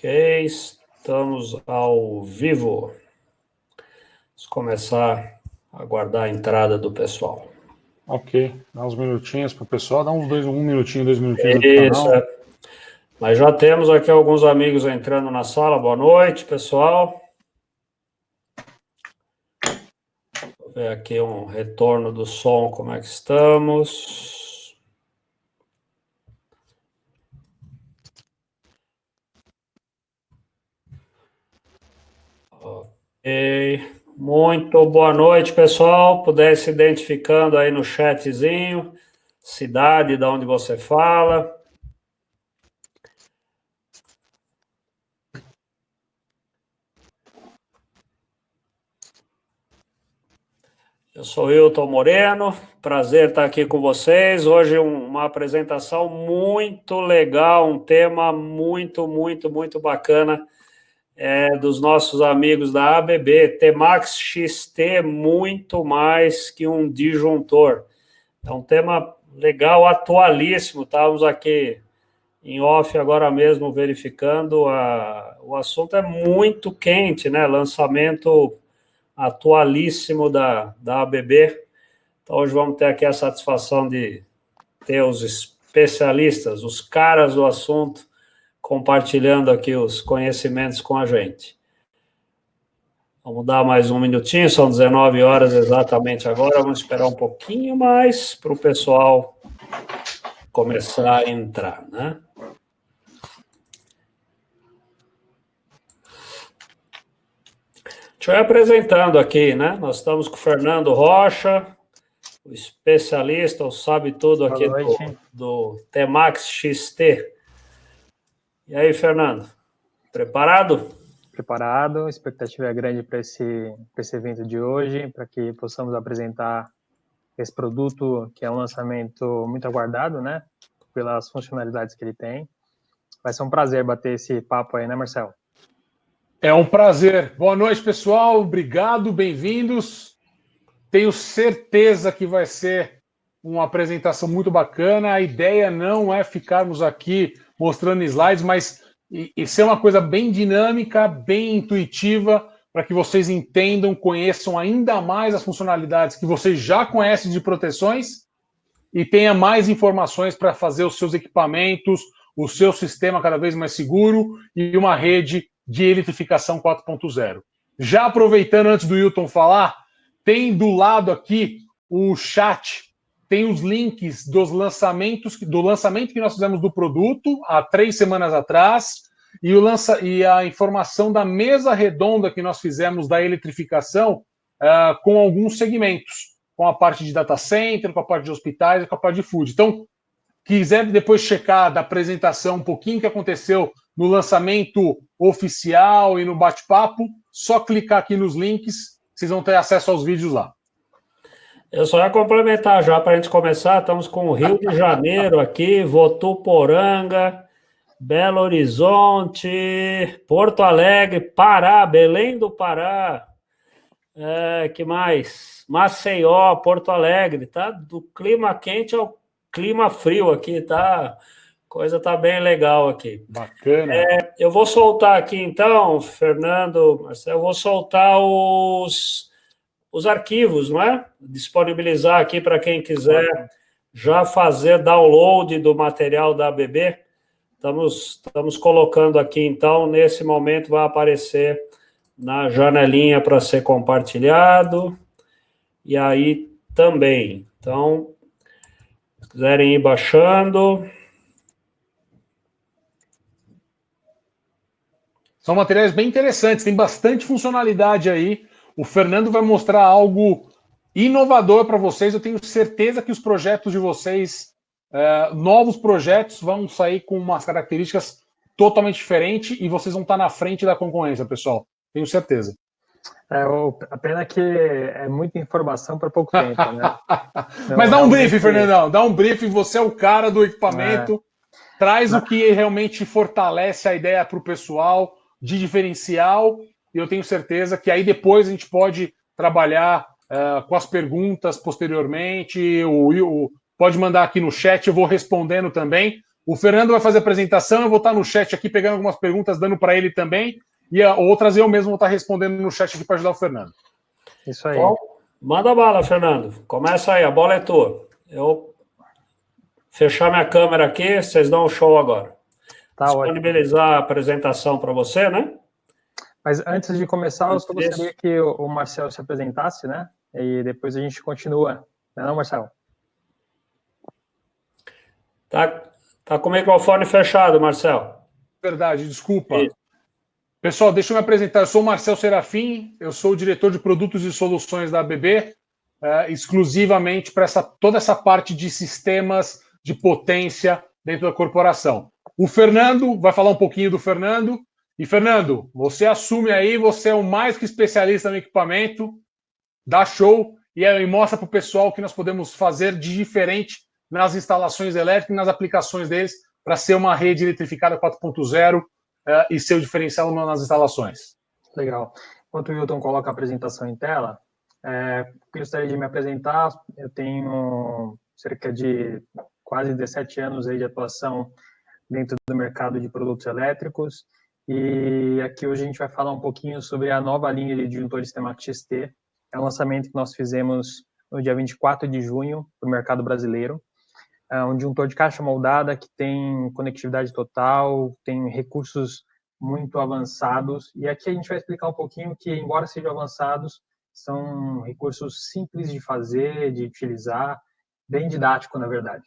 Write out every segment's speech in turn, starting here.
Ok, estamos ao vivo. Vamos começar a aguardar a entrada do pessoal. Ok, dá uns minutinhos para o pessoal, dá uns um minutinho, 2 minutinhos do Isso, canal. Mas já temos aqui alguns amigos entrando na sala. Boa noite, pessoal. Vou ver aqui um retorno do som, como é que estamos. Ok. Muito boa noite, pessoal. Puder se identificando aí no chatzinho, cidade de onde você fala. Eu sou Wilton Moreno, prazer estar aqui com vocês. Hoje uma apresentação muito legal, um tema muito bacana dos nossos amigos da ABB, Temax XT, muito mais que um disjuntor. É um tema legal, atualíssimo. Estávamos aqui em off agora mesmo verificando, o assunto é muito quente, né? Lançamento atualíssimo da ABB. Então, hoje vamos ter aqui a satisfação de ter os especialistas, os caras do assunto, compartilhando aqui os conhecimentos com a gente. Vamos dar mais um minutinho, são 19 horas exatamente agora, vamos esperar um pouquinho mais para o pessoal começar a entrar, né? Deixa eu ir apresentando aqui, né? Nós estamos com o Fernando Rocha, o especialista, o sabe tudo aqui do Temax XT. E aí, Fernando, preparado? Preparado, a expectativa é grande para esse evento de hoje, para que possamos apresentar esse produto, que é um lançamento muito aguardado, né? Pelas funcionalidades que ele tem. Vai ser um prazer bater esse papo aí, né, Marcelo? É um prazer. Boa noite, pessoal. Obrigado, bem-vindos. Tenho certeza que vai ser uma apresentação muito bacana. A ideia não é ficarmos aqui mostrando slides, mas ser uma coisa bem dinâmica, bem intuitiva, para que vocês entendam, conheçam ainda mais as funcionalidades que vocês já conhecem de proteções e tenha mais informações para fazer os seus equipamentos, o seu sistema cada vez mais seguro e uma rede de eletrificação 4.0. Já aproveitando, antes do Wilton falar, tem do lado aqui o chat, tem os links dos lançamentos, do lançamento que nós fizemos do produto há 3 semanas atrás e a informação da mesa redonda que nós fizemos da eletrificação com alguns segmentos, com a parte de data center, com a parte de hospitais e com a parte de food. Então, quiser depois checar da apresentação um pouquinho que aconteceu no lançamento oficial e no bate-papo, só clicar aqui nos links, vocês vão ter acesso aos vídeos lá. Eu só ia complementar já para a gente começar. Estamos com o Rio de Janeiro aqui, Votuporanga, Belo Horizonte, Porto Alegre, Pará, Belém do Pará, que mais? Maceió, Porto Alegre, tá? Do clima quente ao clima frio aqui, tá? Coisa tá bem legal aqui. Bacana. Eu vou soltar aqui então, Fernando, Marcelo, eu vou soltar os arquivos, não é? Disponibilizar aqui para quem quiser já fazer download do material da ABB. Estamos colocando aqui, então, nesse momento vai aparecer na janelinha para ser compartilhado. E aí também. Então, se quiserem ir baixando. São materiais bem interessantes, tem bastante funcionalidade aí. O Fernando vai mostrar algo inovador para vocês. Eu tenho certeza que os projetos de vocês, novos projetos, vão sair com umas características totalmente diferentes e vocês vão estar na frente da concorrência, pessoal. Tenho certeza. A pena que é muita informação para pouco tempo, né? Mas dá um briefing, Fernandão. Dá um briefing. Você é o cara do equipamento. Traz o que realmente fortalece a ideia para o pessoal de diferencial. E eu tenho certeza que aí depois a gente pode trabalhar com as perguntas posteriormente. Pode mandar aqui no chat, eu vou respondendo também. O Fernando vai fazer a apresentação, eu vou estar no chat aqui pegando algumas perguntas, dando para ele também, e outras eu mesmo vou estar respondendo no chat aqui para ajudar o Fernando. Isso aí. Bom, manda bala, Fernando. Começa aí, a bola é tua. Eu fechar minha câmera aqui, vocês dão um show agora. Tá Disponibilizar ótimo. a apresentação para você, né? Mas antes de começar, eu só gostaria que o Marcel se apresentasse, né? E depois a gente continua. Não é não, Marcel? Tá com o microfone fechado, Marcel. Verdade, desculpa. Isso. Pessoal, deixa eu me apresentar. Eu sou o Marcel Serafim, eu sou o diretor de produtos e soluções da ABB, exclusivamente para toda essa parte de sistemas de potência dentro da corporação. O Fernando vai falar um pouquinho do Fernando. E, Fernando, você assume aí, você é o mais que especialista no equipamento, dá show e mostra para o pessoal o que nós podemos fazer de diferente nas instalações elétricas e nas aplicações deles para ser uma rede eletrificada 4.0 e ser o diferencial nas instalações. Legal. Enquanto o Wilton coloca a apresentação em tela, gostaria de me apresentar. Eu tenho cerca de quase 17 anos aí de atuação dentro do mercado de produtos elétricos, e aqui hoje a gente vai falar um pouquinho sobre a nova linha de disjuntores Temac XT. É um lançamento que nós fizemos no dia 24 de junho para o mercado brasileiro. É um disjuntor de caixa moldada que tem conectividade total, tem recursos muito avançados, e aqui a gente vai explicar um pouquinho que, embora sejam avançados, são recursos simples de fazer, de utilizar, bem didático, na verdade.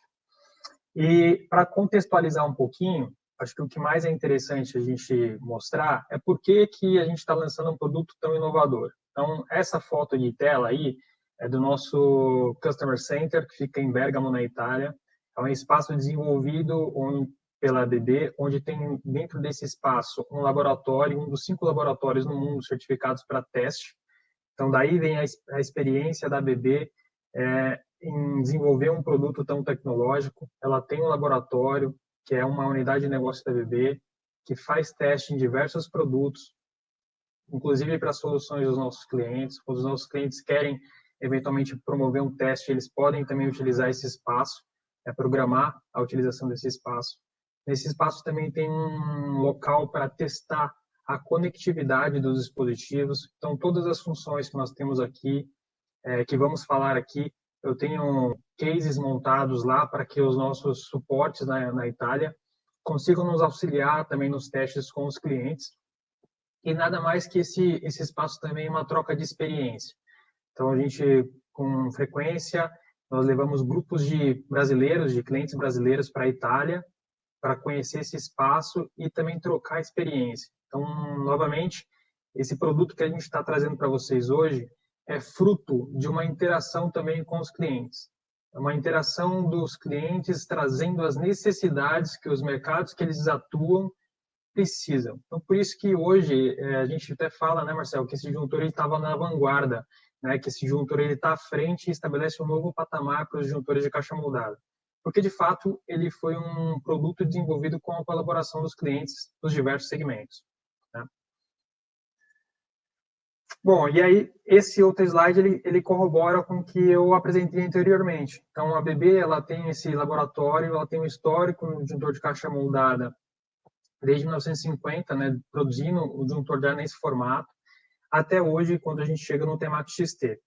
E para contextualizar um pouquinho, acho que o que mais é interessante a gente mostrar é por que a gente está lançando um produto tão inovador. Então, essa foto de tela aí é do nosso Customer Center, que fica em Bergamo, na Itália. É um espaço desenvolvido pela ABB, onde tem dentro desse espaço um laboratório, um dos 5 laboratórios no mundo certificados para teste. Então, daí vem a experiência da ABB em desenvolver um produto tão tecnológico. Ela tem um laboratório, que é uma unidade de negócio da ABB, que faz teste em diversos produtos, inclusive para soluções dos nossos clientes. Quando os nossos clientes querem, eventualmente, promover um teste, eles podem também utilizar esse espaço, programar a utilização desse espaço. Nesse espaço também tem um local para testar a conectividade dos dispositivos. Então, todas as funções que nós temos aqui, que vamos falar aqui, eu tenho cases montados lá para que os nossos suportes na Itália consigam nos auxiliar também nos testes com os clientes. E nada mais que esse espaço também é uma troca de experiência. Então, a gente, com frequência, nós levamos grupos de brasileiros, de clientes brasileiros para a Itália, para conhecer esse espaço e também trocar experiência. Então, novamente, esse produto que a gente está trazendo para vocês hoje é fruto de uma interação também com os clientes. É uma interação dos clientes trazendo as necessidades que os mercados que eles atuam precisam. Então, por isso que hoje a gente até fala, né, Marcelo, que esse disjuntor estava na vanguarda, né, que esse disjuntor está à frente e estabelece um novo patamar para os disjuntores de caixa moldada. Porque, de fato, ele foi um produto desenvolvido com a colaboração dos clientes dos diversos segmentos. Né? Bom, e aí, esse outro slide, ele corrobora com o que eu apresentei anteriormente. Então, a ABB, ela tem esse laboratório, ela tem um histórico no disjuntor de caixa moldada desde 1950, né, produzindo o disjuntor já nesse formato, até hoje, quando a gente chega no Temac XT.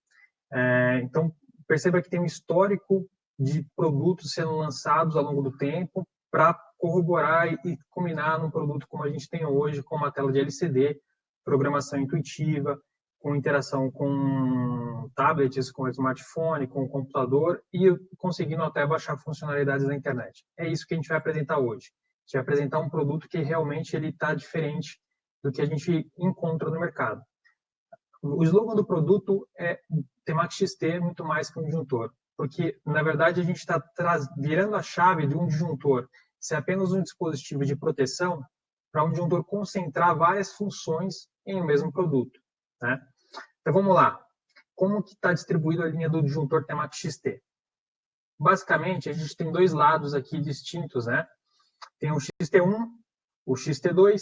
Então, perceba que tem um histórico de produtos sendo lançados ao longo do tempo para corroborar e combinar num produto como a gente tem hoje, com uma tela de LCD, programação intuitiva, com interação com tablets, com smartphone, com o computador e conseguindo até baixar funcionalidades da internet. É isso que a gente vai apresentar hoje. A gente vai apresentar um produto que realmente ele está diferente do que a gente encontra no mercado. O slogan do produto é Temac XT muito mais que um disjuntor, porque, na verdade, a gente está virando a chave de um disjuntor ser apenas um dispositivo de proteção para um disjuntor concentrar várias funções em um mesmo produto. Né? Então, vamos lá. Como que está distribuída a linha do disjuntor Temac XT? Basicamente, a gente tem 2 lados aqui distintos. Né? Tem o XT1, o XT2,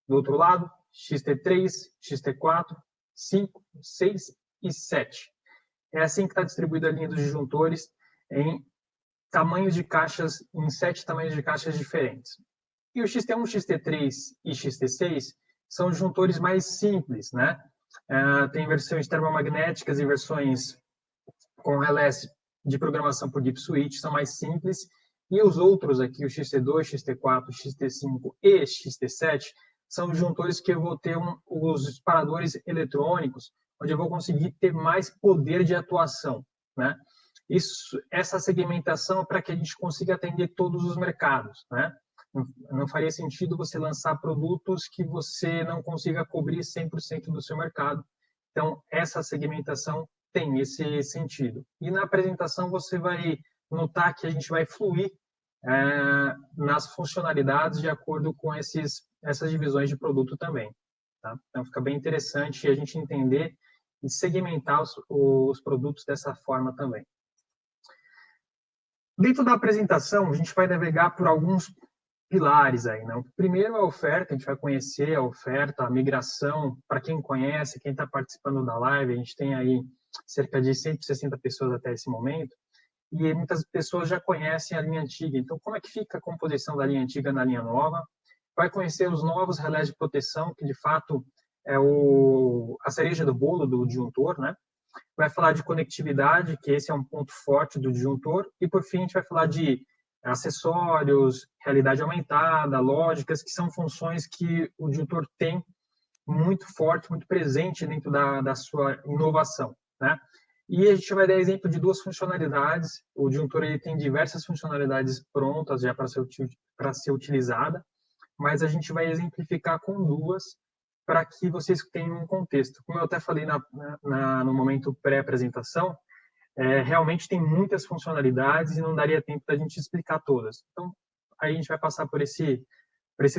do outro lado, XT3, XT4, 5, 6 e 7. É assim que está distribuída a linha dos disjuntores em tamanhos de caixas, em 7 tamanhos de caixas diferentes. E o XT1, XT3 e XT6 são juntores mais simples, né? Tem versões termomagnéticas e versões com relés de programação por deep switch, são mais simples. E os outros aqui, o XT2, XT4, XT5 e XT7, são juntores que eu vou ter os disparadores eletrônicos, onde eu vou conseguir ter mais poder de atuação, né? Essa segmentação é para que a gente consiga atender todos os mercados, né? Não faria sentido você lançar produtos que você não consiga cobrir 100% do seu mercado. Então, essa segmentação tem esse sentido. E na apresentação você vai notar que a gente vai fluir nas funcionalidades de acordo com essas divisões de produto também. Tá? Então, fica bem interessante a gente entender e segmentar os produtos dessa forma também. Dentro da apresentação, a gente vai navegar por alguns pilares aí, né? O primeiro é a oferta, a gente vai conhecer a oferta, a migração, para quem conhece, quem está participando da live, a gente tem aí cerca de 160 pessoas até esse momento, e muitas pessoas já conhecem a linha antiga. Então, como é que fica a composição da linha antiga na linha nova? Vai conhecer os novos relés de proteção, que de fato é a cereja do bolo do disjuntor, né? Vai falar de conectividade, que esse é um ponto forte do disjuntor, e por fim a gente vai falar de acessórios, realidade aumentada, lógicas, que são funções que o disjuntor tem muito forte, muito presente dentro da sua inovação, né? E a gente vai dar exemplo de 2 funcionalidades. O disjuntor ele tem diversas funcionalidades prontas já para ser utilizada, mas a gente vai exemplificar com 2 para que vocês tenham um contexto. Como eu até falei no momento pré-apresentação, realmente tem muitas funcionalidades e não daria tempo da gente explicar todas. Então, aí a gente vai passar por esse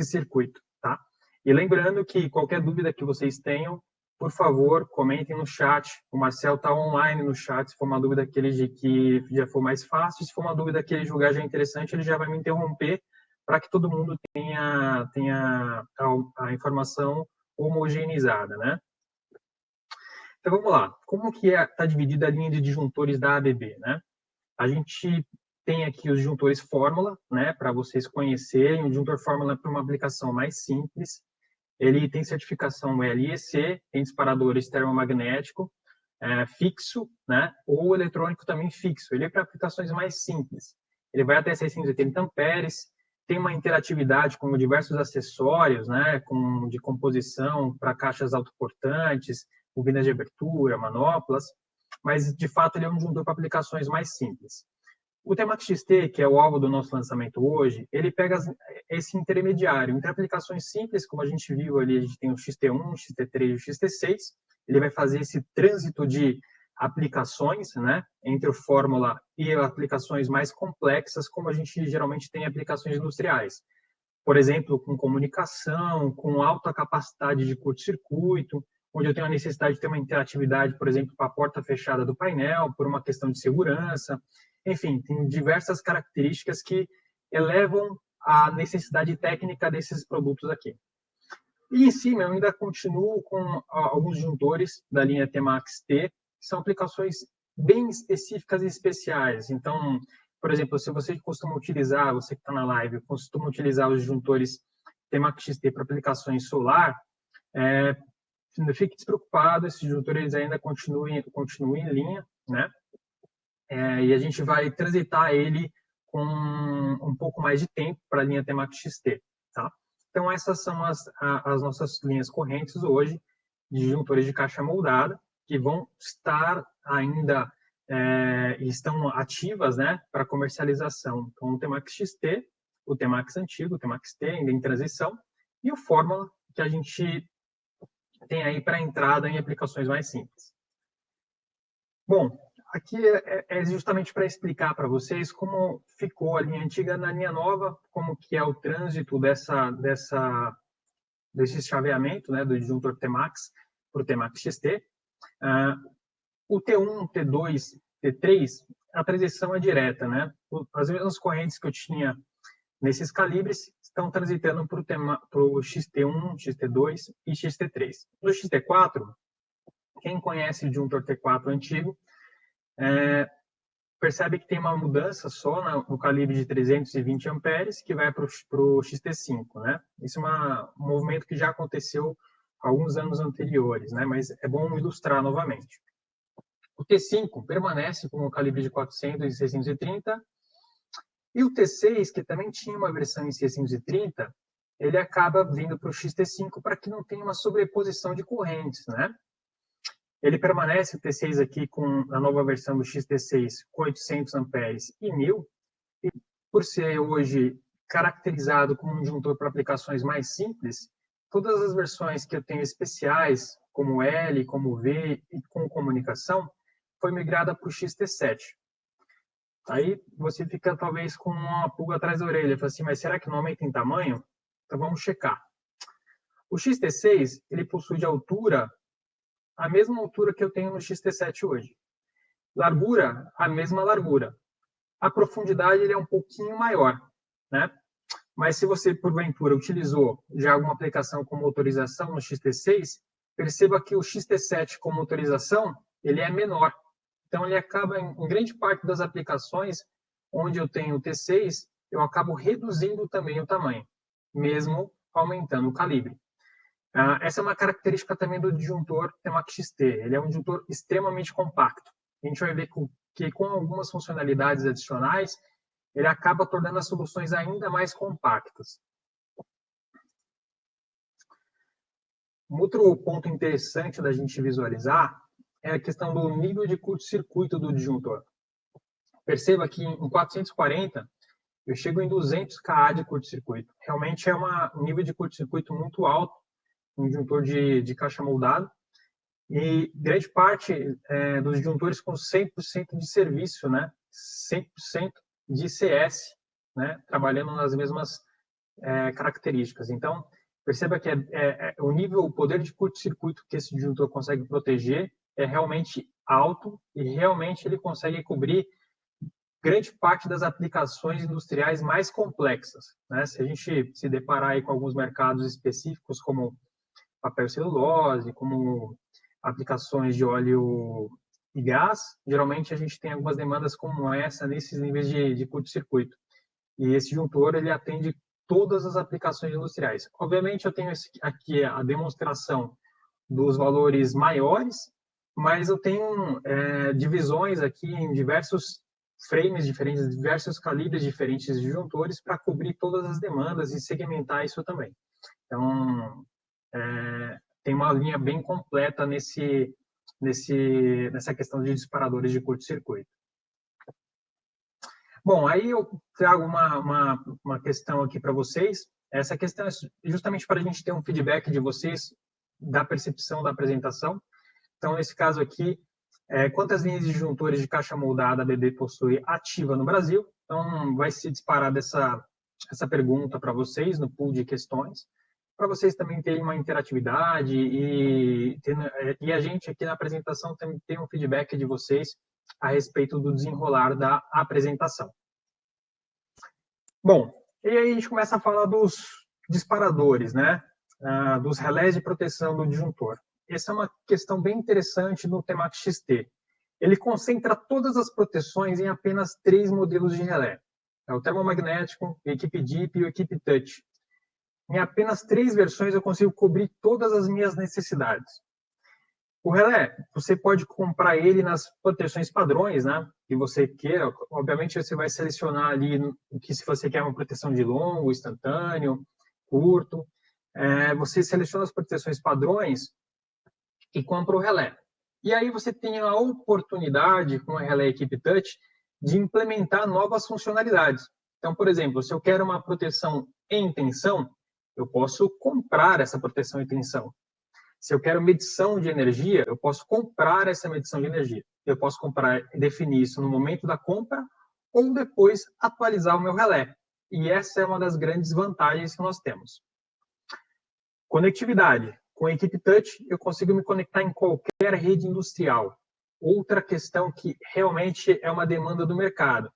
circuito, tá? E lembrando que qualquer dúvida que vocês tenham, por favor, comentem no chat. O Marcel está online no chat. Se for uma dúvida que já for mais fácil, se for uma dúvida que ele julgar já interessante, ele já vai me interromper para que todo mundo tenha a informação homogeneizada, né? Então, vamos lá. Como que está dividida a linha de disjuntores da ABB, né? A gente tem aqui os disjuntores fórmula, né, para vocês conhecerem. O disjuntor fórmula é para uma aplicação mais simples. Ele tem certificação LEC, tem disparadores termomagnético fixo, né, ou eletrônico também fixo. Ele é para aplicações mais simples. Ele vai até 680 amperes, tem uma interatividade com diversos acessórios, né, de composição para caixas autoportantes, bobinas de abertura, manoplas, mas de fato ele é um disjuntor para aplicações mais simples. O Temax XT, que é o alvo do nosso lançamento hoje, ele pega esse intermediário entre aplicações simples, como a gente viu ali, a gente tem o XT1, o XT3 e o XT6. Ele vai fazer esse trânsito de aplicações, né, entre o fórmula e aplicações mais complexas, como a gente geralmente tem aplicações industriais. Por exemplo, com comunicação, com alta capacidade de curto-circuito, onde eu tenho a necessidade de ter uma interatividade, por exemplo, para a porta fechada do painel, por uma questão de segurança. Enfim, tem diversas características que elevam a necessidade técnica desses produtos aqui. E em cima, eu ainda continuo com alguns disjuntores da linha Temax T, que são aplicações bem específicas e especiais. Então, por exemplo, se você costuma utilizar, você que está na live, costuma utilizar os disjuntores Temax XT para aplicações solar, não fique despreocupado, esses disjuntores ainda continuam em linha, né? E a gente vai transitar ele com um pouco mais de tempo para a linha Temax XT, tá? Então, essas são as nossas linhas correntes hoje, de disjuntores de caixa moldada, que vão estar ainda, estão ativas, né, para comercialização. Então, o Temax XT, o Temax antigo, o Temax T, ainda em transição, e o Fórmula, que a gente tem aí para entrada em aplicações mais simples. Bom, aqui é justamente para explicar para vocês como ficou a linha antiga na linha nova, como que é o trânsito desse chaveamento, né, do disjuntor Temax para o Temax XT. O T1, T2, T3, a transição é direta, né? As mesmas correntes que eu tinha nesses calibres estão transitando para o XT1, XT2 e XT3. No XT4, quem conhece o disjuntor T4 antigo, percebe que tem uma mudança só no calibre de 320 amperes que vai para o XT5, né? Isso é um movimento que já aconteceu alguns anos anteriores, né? Mas é bom ilustrar novamente. O T5 permanece com o calibre de 400 e 630, e o T6, que também tinha uma versão em 630, ele acaba vindo para o XT5 para que não tenha uma sobreposição de correntes, né? Ele permanece, o T6 aqui, com a nova versão do XT6 com 800 amperes e 1000, e por ser hoje caracterizado como um disjuntor para aplicações mais simples, todas as versões que eu tenho especiais, como L, como V e com comunicação, foi migrada para o XT7. Aí você fica talvez com uma pulga atrás da orelha, fala assim, mas será que não aumenta em tamanho? Então vamos checar. O XT6, ele possui de altura a mesma altura que eu tenho no XT7 hoje. Largura, a mesma largura. A profundidade ele é um pouquinho maior, né? Mas se você, porventura, utilizou já alguma aplicação com motorização no XT6, perceba que o XT7 com motorização, ele é menor. Então, ele acaba, em grande parte das aplicações, onde eu tenho o T6, eu acabo reduzindo também o tamanho, mesmo aumentando o calibre. Essa é uma característica também do disjuntor Temac XT. Ele é um disjuntor extremamente compacto. A gente vai ver que com algumas funcionalidades adicionais, ele acaba tornando as soluções ainda mais compactas. Um outro ponto interessante da gente visualizar é a questão do nível de curto-circuito do disjuntor. Perceba que em 440, eu chego em 200 kA de curto-circuito. Realmente é um nível de curto-circuito muito alto, um disjuntor de caixa moldado, e grande parte dos disjuntores com 100% de serviço, né? 100% de CS, né? Trabalhando nas mesmas características. Então, perceba que o poder de curto-circuito que esse disjuntor consegue proteger é realmente alto e realmente ele consegue cobrir grande parte das aplicações industriais mais complexas, né? Se a gente se deparar aí com alguns mercados específicos, como papel celulose, como aplicações de óleo e gás, geralmente a gente tem algumas demandas como essa nesses níveis de curto-circuito. E esse disjuntor, ele atende todas as aplicações industriais. Obviamente, eu tenho aqui a demonstração dos valores maiores, mas eu tenho divisões aqui em diversos frames diferentes, diversos calibres diferentes de disjuntores para cobrir todas as demandas e segmentar isso também. Então, tem uma linha bem completa nessa questão de disparadores de curto-circuito. Bom, aí eu trago uma questão aqui para vocês. Essa questão é justamente para a gente ter um feedback de vocês da percepção da apresentação. Então, nesse caso aqui, quantas linhas de disjuntores de caixa moldada a BD possui ativa no Brasil? Então, vai se disparar essa pergunta para vocês no pool de questões, para vocês também terem uma interatividade e a gente aqui na apresentação também ter um feedback de vocês a respeito do desenrolar da apresentação. Bom, e aí a gente começa a falar dos disparadores, né? Dos relés de proteção do disjuntor. Essa é uma questão bem interessante no Temac XT. Ele concentra todas as proteções em apenas 3 modelos de relé. É o termomagnético, o equipe Deep e o equipe Touch. Em apenas 3 versões eu consigo cobrir todas as minhas necessidades. O relé, você pode comprar ele nas proteções padrões, né? Que você queira. Obviamente, você vai selecionar ali o que se você quer uma proteção de longo, instantâneo, curto. Você seleciona as proteções padrões e compra o relé. E aí você tem a oportunidade, com o relé Equipe Touch, de implementar novas funcionalidades. Então, por exemplo, se eu quero uma proteção em tensão, eu posso comprar essa proteção em tensão. Se eu quero medição de energia, eu posso comprar essa medição de energia. Eu posso comprar e definir isso no momento da compra ou depois atualizar o meu relé. E essa é uma das grandes vantagens que nós temos. Conectividade. Com a Equipe Touch, eu consigo me conectar em qualquer rede industrial. Outra questão que realmente é uma demanda do mercado.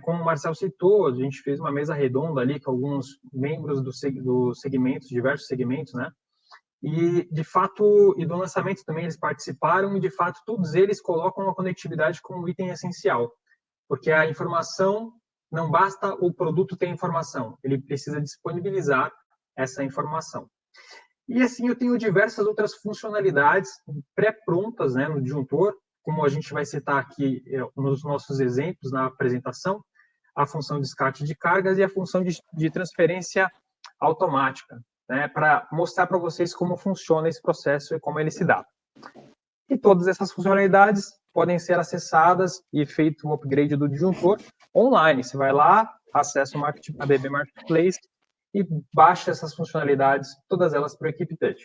Como o Marcel citou, a gente fez uma mesa redonda ali com alguns membros do segmento, diversos segmentos, né? E, de fato, e do lançamento também eles participaram, e, de fato, todos eles colocam a conectividade como item essencial. Porque a informação, não basta o produto ter informação, ele precisa disponibilizar essa informação. E, assim, eu tenho diversas outras funcionalidades pré-prontas, né, no disjuntor, como a gente vai citar aqui nos nossos exemplos na apresentação, a função de descarte de cargas e a função de transferência automática, né, para mostrar para vocês como funciona esse processo e como ele se dá. E todas essas funcionalidades podem ser acessadas e feito o upgrade do disjuntor online. Você vai lá, acessa o ABB Marketplace e baixa essas funcionalidades, todas elas para o Equipe Touch.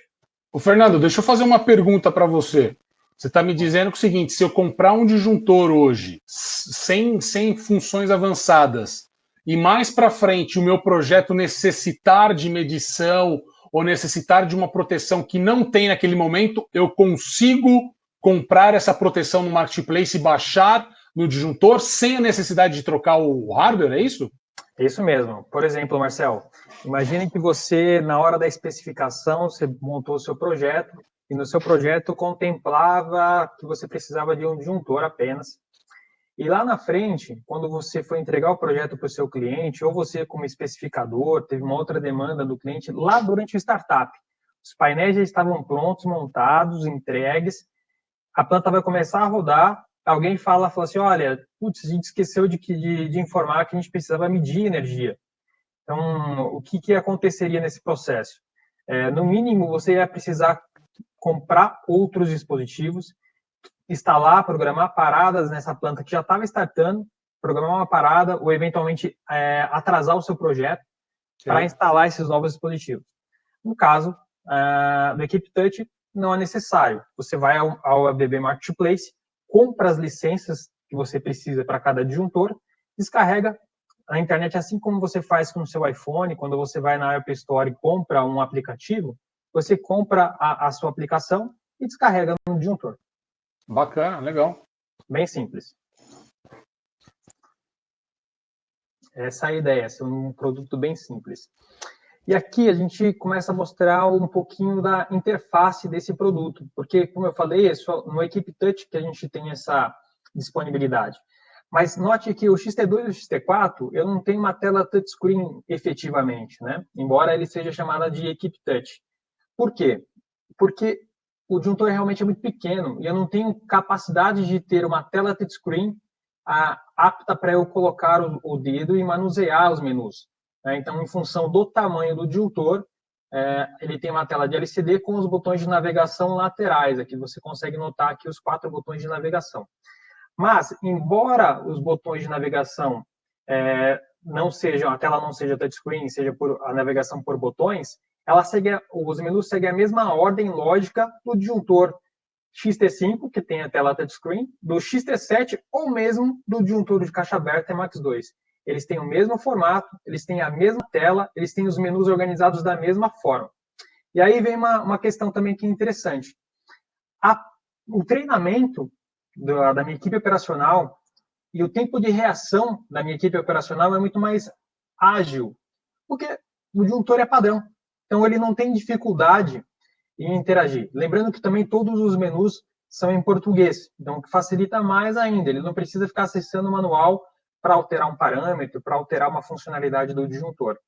Ô, Fernando, deixa eu fazer uma pergunta para você. Você está me dizendo que é o seguinte, se eu comprar um disjuntor hoje, sem funções avançadas, e mais para frente o meu projeto necessitar de medição ou necessitar de uma proteção que não tem naquele momento, eu consigo comprar essa proteção no Marketplace e baixar no disjuntor sem a necessidade de trocar o hardware, é isso? É isso mesmo. Por exemplo, Marcel, imagine que você, na hora da especificação, você montou o seu projeto e no seu projeto contemplava que você precisava de um disjuntor apenas. E lá na frente, quando você foi entregar o projeto para o seu cliente, ou você como especificador, teve uma outra demanda do cliente, lá durante o startup, os painéis já estavam prontos, montados, entregues, a planta vai começar a rodar, alguém fala assim, olha, putz, a gente esqueceu de informar que a gente precisava medir energia. Então, o que aconteceria nesse processo? No mínimo, você ia precisar comprar outros dispositivos, instalar, programar paradas nessa planta que já estava startando, programar uma parada ou, eventualmente, atrasar o seu projeto para instalar esses novos dispositivos. No caso do Equipe Touch, não é necessário. Você vai ao ABB Marketplace, compra as licenças que você precisa para cada disjuntor, descarrega a internet, assim como você faz com o seu iPhone, quando você vai na App Store e compra um aplicativo, você compra a sua aplicação e descarrega no disjuntor. Bacana, legal. Bem simples. Essa é a ideia, é um produto bem simples. E aqui a gente começa a mostrar um pouquinho da interface desse produto, porque, como eu falei, é só no Equipe Touch que a gente tem essa disponibilidade. Mas note que o XT2 e o XT4, eu não tenho uma tela touchscreen efetivamente, né? Embora ele seja chamada de Equipe Touch. Por quê? Porque o disjuntor realmente é muito pequeno e eu não tenho capacidade de ter uma tela touchscreen apta para eu colocar o dedo e manusear os menus. Então, em função do tamanho do disjuntor, ele tem uma tela de LCD com os botões de navegação laterais. Aqui você consegue notar aqui os 4 botões de navegação. Mas, embora os botões de navegação a tela não seja touchscreen, seja a navegação por botões, os menus seguem a mesma ordem lógica do disjuntor XT5, que tem a tela touchscreen, do XT7 ou mesmo do disjuntor de caixa aberta Emax 2. Eles têm o mesmo formato, eles têm a mesma tela, eles têm os menus organizados da mesma forma. E aí vem uma questão também que é interessante. O treinamento da minha equipe operacional e o tempo de reação da minha equipe operacional é muito mais ágil, porque o disjuntor é padrão. Então, ele não tem dificuldade em interagir. Lembrando que também todos os menus são em português, então que facilita mais ainda. Ele não precisa ficar acessando o manual para alterar um parâmetro, para alterar uma funcionalidade do disjuntor.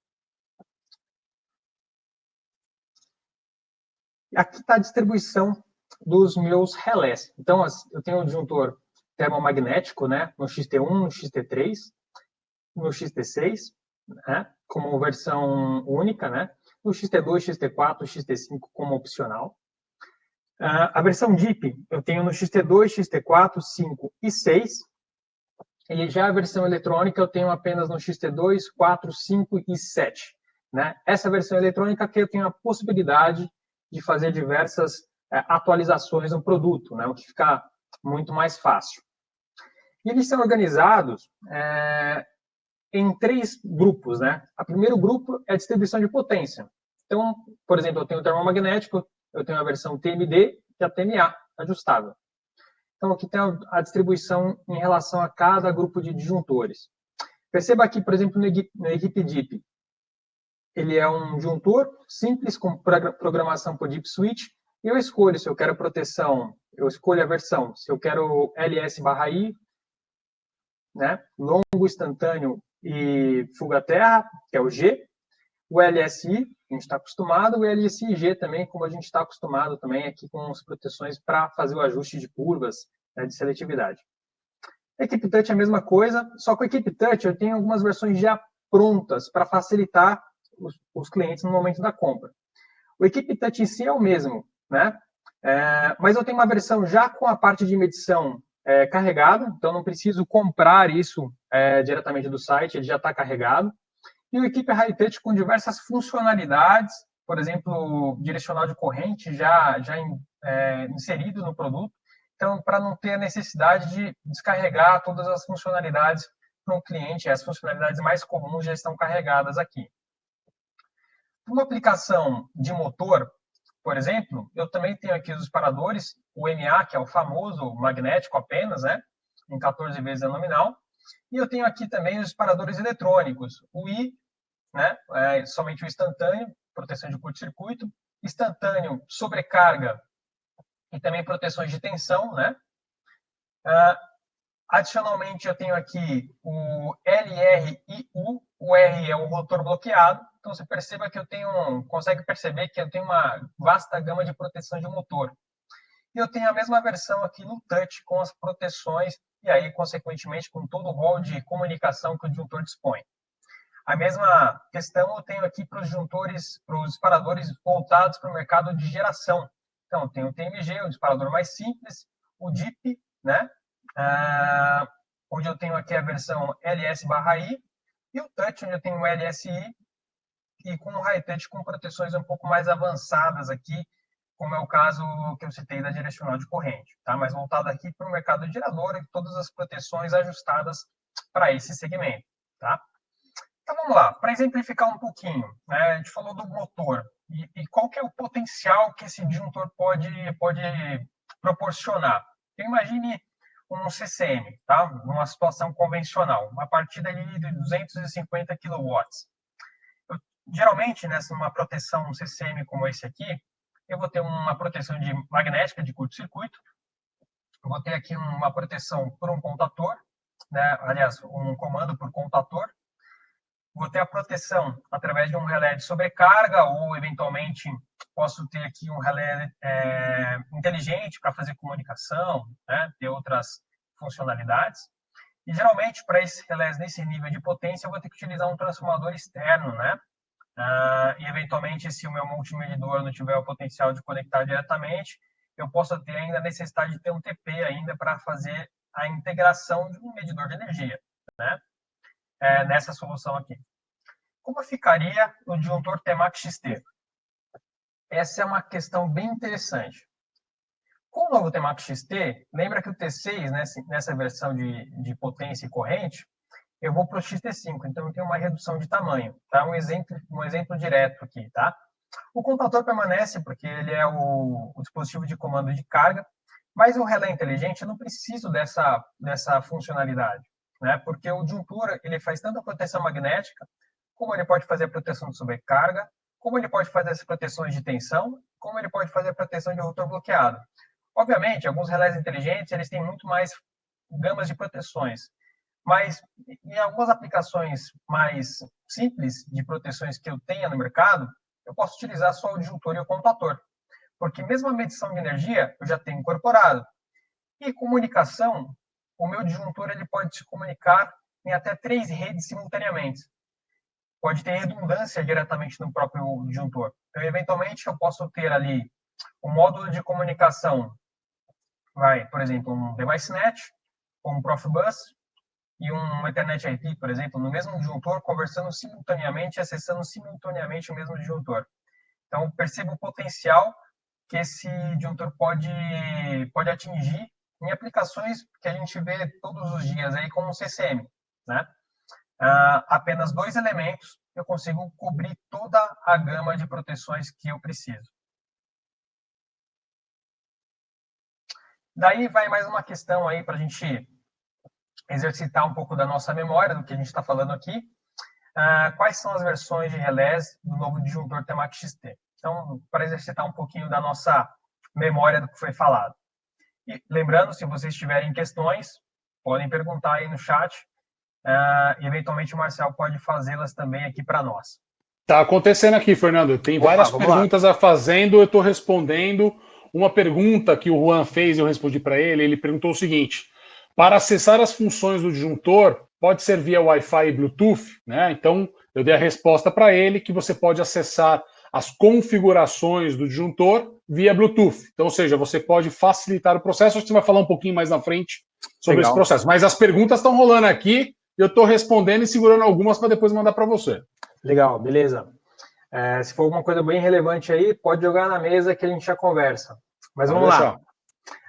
Aqui está a distribuição dos meus relés. Então, eu tenho o disjuntor termomagnético, né, no XT1, no XT3, no XT6, né, como versão única, né, no XT2, XT4, XT5 como opcional. A versão DIP eu tenho no XT2, XT4, 5 e 6. E já a versão eletrônica eu tenho apenas no XT2, 4, 5 e 7. Né? Essa versão eletrônica que eu tenho a possibilidade de fazer diversas atualizações no produto, né? O que fica muito mais fácil. E eles são organizados em 3 grupos. Né? O primeiro grupo é a distribuição de potência. Então, por exemplo, eu tenho o termomagnético, eu tenho a versão TMD e a TMA ajustável. Então, aqui tem a distribuição em relação a cada grupo de disjuntores. Perceba aqui, por exemplo, no Equipe DIP, ele é um disjuntor simples com programação por deep switch. E eu escolho se eu quero proteção, eu escolho a versão, se eu quero LS/I, né, longo instantâneo e fuga-terra, que é o G, o LSI, a gente está acostumado, o LSIG também, como a gente está acostumado também aqui com as proteções para fazer o ajuste de curvas, né, de seletividade. Equipe Touch é a mesma coisa, só que o Equipe Touch eu tenho algumas versões já prontas para facilitar os clientes no momento da compra. O Equipe Touch em si é o mesmo, né? Mas eu tenho uma versão já com a parte de medição carregada, então não preciso comprar isso diretamente do site, ele já está carregado. E o Equipe High Touch com diversas funcionalidades, por exemplo, direcional de corrente já inserido no produto, então para não ter a necessidade de descarregar todas as funcionalidades para um cliente, as funcionalidades mais comuns já estão carregadas aqui. Uma aplicação de motor, por exemplo, eu também tenho aqui os disparadores, o MA, que é o famoso magnético apenas, né, em 14 vezes a nominal, e eu tenho aqui também os disparadores eletrônicos, o I, né, somente o instantâneo, proteção de curto-circuito, instantâneo, sobrecarga e também proteções de tensão, né. Adicionalmente, eu tenho aqui o LRIU, o R é o rotor bloqueado, então você perceba que consegue perceber que eu tenho uma vasta gama de proteção de motor. E eu tenho a mesma versão aqui no Touch com as proteções e aí, consequentemente, com todo o rol de comunicação que o disjuntor dispõe. A mesma questão eu tenho aqui para os disjuntores, para os disparadores voltados para o mercado de geração. Então, tem o TMG, o disparador mais simples, o DIP, né? Onde eu tenho aqui a versão LS/I, e o Touch, onde eu tenho o LSI, e com o High Touch com proteções um pouco mais avançadas aqui, como é o caso que eu citei da direcional de corrente, tá? Mas voltado aqui para o mercado de gerador e todas as proteções ajustadas para esse segmento, tá? Então vamos lá, para exemplificar um pouquinho, né? A gente falou do motor e qual que é o potencial que esse disjuntor pode proporcionar. Então, imagine um CCM, tá? Numa situação convencional, uma partida de 250 kW. Geralmente, numa proteção, um CCM como esse aqui, eu vou ter uma proteção de magnética de curto-circuito, eu vou ter aqui uma proteção por um contator, né? Aliás, um comando por contator, vou ter a proteção através de um relé de sobrecarga ou, eventualmente, posso ter aqui um relé inteligente para fazer comunicação, né? Ter outras funcionalidades. E, geralmente, para esses relés nesse nível de potência, eu vou ter que utilizar um transformador externo, né? E, eventualmente, se o meu multimedidor não tiver o potencial de conectar diretamente, eu posso ter ainda a necessidade de ter um TP ainda para fazer a integração de um medidor de energia, né? Nessa solução aqui. Como ficaria o disjuntor Temax XT? Essa é uma questão bem interessante. Com o novo Temax XT, lembra que o T6, nessa versão de potência e corrente, eu vou para o XT5, então eu tenho uma redução de tamanho. Tá? Um exemplo direto aqui. Tá? O contator permanece porque ele é o dispositivo de comando de carga, mas o relé inteligente eu não preciso dessa funcionalidade, né? Porque o disjuntor ele faz tanto a proteção magnética, como ele pode fazer a proteção de sobrecarga, como ele pode fazer as proteções de tensão, como ele pode fazer a proteção de rotor bloqueado. Obviamente, alguns relés inteligentes eles têm muito mais gamas de proteções, mas em algumas aplicações mais simples de proteções que eu tenha no mercado, eu posso utilizar só o disjuntor e o contator, porque mesmo a medição de energia eu já tenho incorporado. E comunicação, o meu disjuntor ele pode se comunicar em até 3 redes simultaneamente. Pode ter redundância diretamente no próprio disjuntor. Então, eventualmente, eu posso ter ali um módulo de comunicação, por exemplo, um DeviceNet, um Profibus e um Ethernet IP, por exemplo, no mesmo disjuntor, conversando simultaneamente, acessando simultaneamente o mesmo disjuntor. Então, perceba o potencial que esse disjuntor pode atingir em aplicações que a gente vê todos os dias aí, como o CCM, né? Apenas 2 elementos, eu consigo cobrir toda a gama de proteções que eu preciso. Daí vai mais uma questão aí para a gente exercitar um pouco da nossa memória, do que a gente está falando aqui. quais são as versões de relés do novo disjuntor Temac XT. Então, para exercitar um pouquinho da nossa memória do que foi falado. E, lembrando, se vocês tiverem questões, podem perguntar aí no chat. Eventualmente o Marcel pode fazê-las também aqui para nós. Tá acontecendo aqui, Fernando. Tem várias perguntas a fazendo, eu estou respondendo. Uma pergunta que o Juan fez, eu respondi para ele. Ele perguntou o seguinte: para acessar as funções do disjuntor, pode ser via Wi-Fi e Bluetooth, né? Então, eu dei a resposta para ele que você pode acessar as configurações do disjuntor via Bluetooth. Então, ou seja, você pode facilitar o processo. Acho que você vai falar um pouquinho mais na frente sobre esse processo. Mas as perguntas estão rolando aqui, eu estou respondendo e segurando algumas para depois mandar para você. Legal, beleza. Se for alguma coisa bem relevante aí, pode jogar na mesa que a gente já conversa. Mas vamos lá.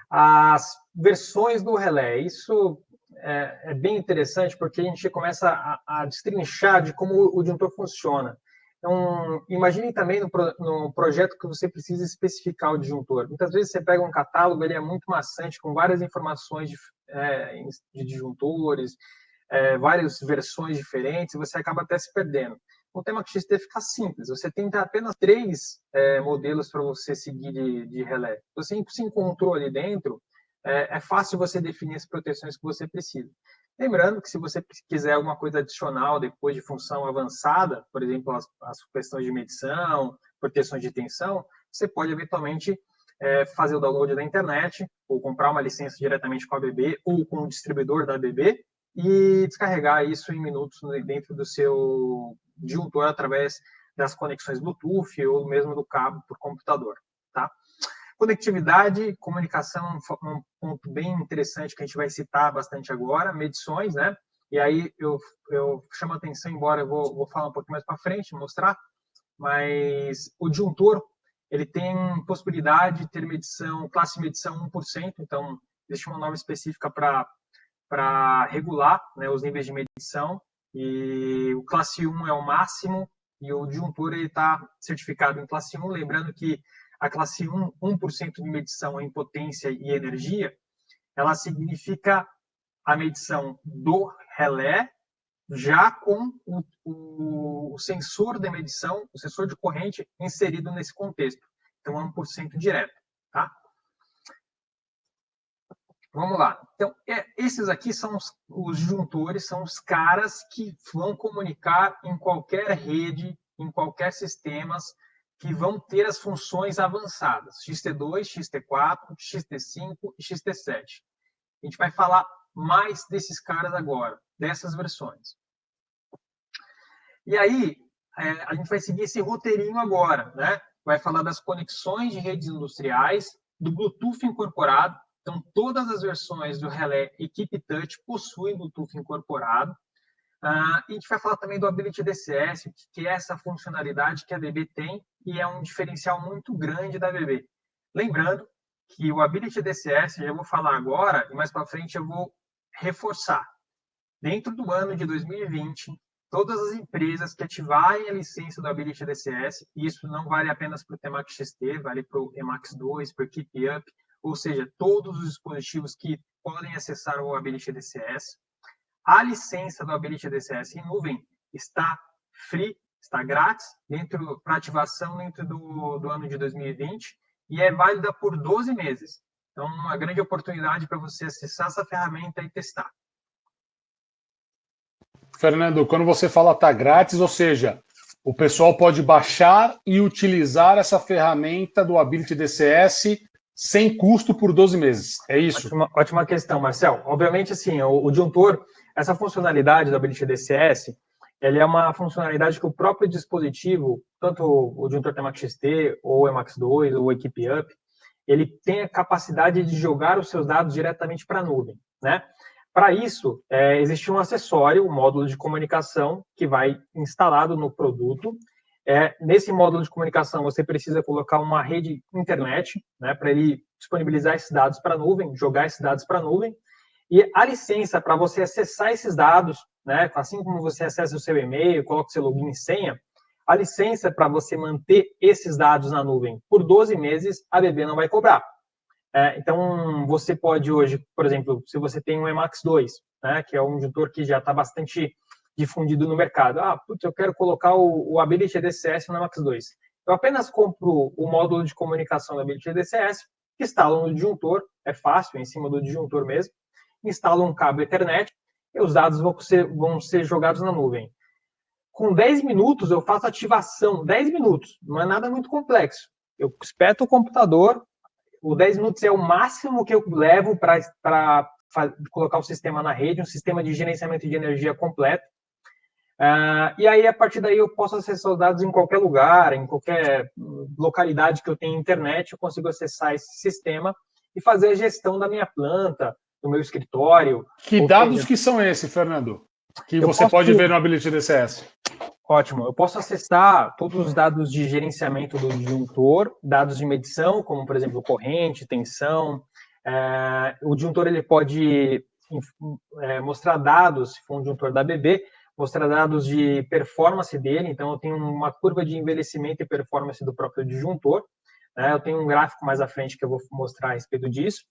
As versões do relé. Isso é bem interessante porque a gente começa a destrinchar de como o disjuntor funciona. Então, imagine também no projeto que você precisa especificar o disjuntor. Muitas vezes você pega um catálogo, ele é muito maçante, com várias informações de disjuntores, várias versões diferentes, e você acaba até se perdendo. O Temac XT fica simples, você tem apenas 3 modelos para você seguir de relé. Você se encontrou ali dentro, é fácil você definir as proteções que você precisa. Lembrando que se você quiser alguma coisa adicional depois de função avançada, por exemplo, as questões de medição, proteções de tensão, você pode eventualmente fazer o download da internet, ou comprar uma licença diretamente com a ABB, ou com o distribuidor da ABB, e descarregar isso em minutos dentro do seu disjuntor através das conexões Bluetooth ou mesmo do cabo por computador, tá? Conectividade, comunicação, um ponto bem interessante que a gente vai citar bastante agora, medições, né? E aí eu chamo a atenção, embora eu vou falar um pouquinho mais para frente, mostrar, mas o disjuntor, ele tem possibilidade de ter medição, classe medição 1%, então existe uma norma específica para regular, né, os níveis de medição, e o classe 1 é o máximo, e o disjuntor está certificado em classe 1, lembrando que a classe 1, 1% de medição em potência e energia, ela significa a medição do relé, já com o sensor de medição, o sensor de corrente inserido nesse contexto. Então, é 1% direto, tá? Vamos lá. Então, esses aqui são os disjuntores, são os caras que vão comunicar em qualquer rede, em qualquer sistema, que vão ter as funções avançadas, XT2, XT4, XT5 e XT7. A gente vai falar mais desses caras agora, dessas versões. E aí, a gente vai seguir esse roteirinho agora, né? Vai falar das conexões de redes industriais, do Bluetooth incorporado. Então, todas as versões do relé Equipe Touch possuem Bluetooth incorporado. E a gente vai falar também do Ability DCS, que é essa funcionalidade que a ABB tem e é um diferencial muito grande da ABB. Lembrando que o Ability DCS, já vou falar agora, e mais para frente eu vou reforçar. Dentro do ano de 2020, todas as empresas que ativarem a licença do Ability DCS, e isso não vale apenas para o Temac XT, vale para o Emax 2, para o Keep Up, ou seja, todos os dispositivos que podem acessar o Ability DCS. A licença do Ability DCS em nuvem está free, está grátis, para ativação dentro do ano de 2020, e é válida por 12 meses. Então, uma grande oportunidade para você acessar essa ferramenta e testar. Fernando, quando você fala está grátis, ou seja, o pessoal pode baixar e utilizar essa ferramenta do Ability DCS sem custo por 12 meses. É isso? Ótima questão, Marcel. Obviamente, assim, o disjuntor, essa funcionalidade do Ability DCS, ele é uma funcionalidade que o próprio dispositivo, tanto o disjuntor Temac XT, ou o Emax 2, ou o Equipe Up, ele tem a capacidade de jogar os seus dados diretamente para a nuvem, né? Para isso, existe um acessório, um módulo de comunicação que vai instalado no produto. Nesse módulo de comunicação, você precisa colocar uma rede internet, né, para ele disponibilizar esses dados para a nuvem, jogar esses dados para a nuvem. E a licença para você acessar esses dados, né, assim como você acessa o seu e-mail, coloca o seu login e senha, a licença para você manter esses dados na nuvem por 12 meses, a ABB não vai cobrar. Então, você pode hoje, por exemplo, se você tem um Emax 2, né, que é um disjuntor que já está bastante difundido no mercado. Putz, eu quero colocar o Ability DCS no Emacs 2. Eu apenas compro o módulo de comunicação da Ability DCS, instalo no disjuntor, é fácil, é em cima do disjuntor mesmo, instalo um cabo Ethernet e os dados vão ser jogados na nuvem. Com 10 minutos eu faço ativação, 10 minutos, não é nada muito complexo. Eu espeto o computador, o 10 minutos é o máximo que eu levo para colocar o sistema na rede, um sistema de gerenciamento de energia completo. E aí, a partir daí, eu posso acessar os dados em qualquer lugar, em qualquer localidade que eu tenha internet, eu consigo acessar esse sistema e fazer a gestão da minha planta, do meu escritório. Que dados que são esses, Fernando? Que você pode ver no Ability DCS? Ótimo. Eu posso acessar todos os dados de gerenciamento do disjuntor, dados de medição, como, por exemplo, corrente, tensão. O disjuntor ele pode mostrar dados, se for um disjuntor da ABB, mostrar dados de performance dele. Então, eu tenho uma curva de envelhecimento e performance do próprio disjuntor. Eu tenho um gráfico mais à frente que eu vou mostrar a respeito disso.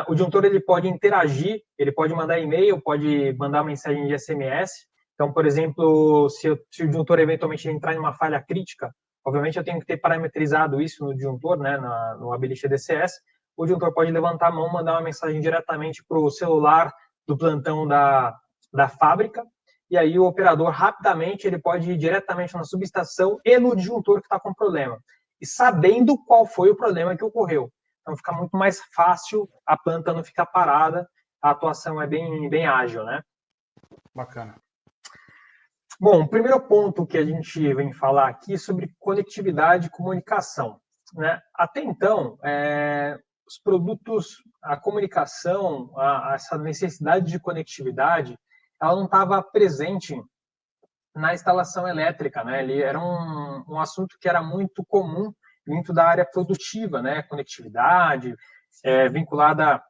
O disjuntor ele pode interagir, ele pode mandar e-mail, pode mandar mensagem de SMS. Então, por exemplo, se o disjuntor eventualmente entrar em uma falha crítica, obviamente eu tenho que ter parametrizado isso no disjuntor, né, no Ability DCS. O disjuntor pode levantar a mão, mandar uma mensagem diretamente para o celular do plantão da fábrica, e aí o operador rapidamente ele pode ir diretamente na subestação e no disjuntor que está com problema, e sabendo qual foi o problema que ocorreu. Então fica muito mais fácil, a planta não ficar parada, a atuação é bem ágil, né? Bacana. Bom, o primeiro ponto que a gente vem falar aqui é sobre conectividade e comunicação, né? Até então, os produtos, a comunicação, essa necessidade de conectividade, ela não estava presente na instalação elétrica, né? Ele era um assunto que era muito comum dentro da área produtiva, né? Conectividade, vinculada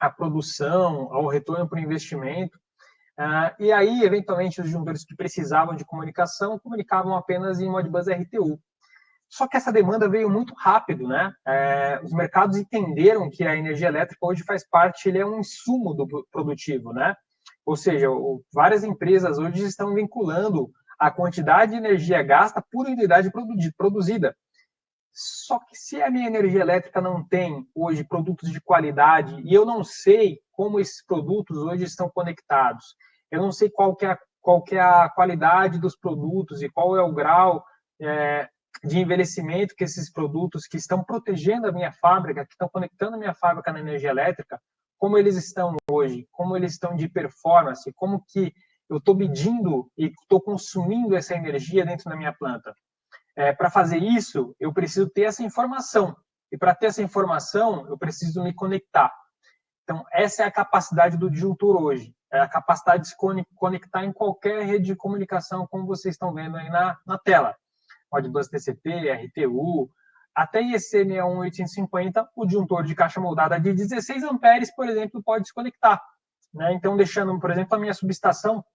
à produção, ao retorno para o investimento. E aí, eventualmente, os disjuntores que precisavam de comunicação comunicavam apenas em Modbus RTU. Só que essa demanda veio muito rápido, né? Os mercados entenderam que a energia elétrica hoje faz parte, ele é um insumo do produtivo, né? Ou seja, várias empresas hoje estão vinculando a quantidade de energia gasta por unidade produzida. Só que se a minha energia elétrica não tem hoje produtos de qualidade e eu não sei como esses produtos hoje estão conectados, eu não sei qual que é a qualidade dos produtos e qual é o grau de envelhecimento que esses produtos que estão protegendo a minha fábrica, que estão conectando a minha fábrica na energia elétrica, como eles estão hoje, como eles estão de performance, como que eu estou medindo e estou consumindo essa energia dentro da minha planta. Para fazer isso, eu preciso ter essa informação. E para ter essa informação, eu preciso me conectar. Então, essa é a capacidade do disjuntor hoje. É a capacidade de se conectar em qualquer rede de comunicação, como vocês estão vendo aí na tela. Modbus TCP, RTU, até IEC61850, o disjuntor de caixa moldada de 16 amperes, por exemplo, pode se conectar. Né? Então, deixando, por exemplo, a minha subestação,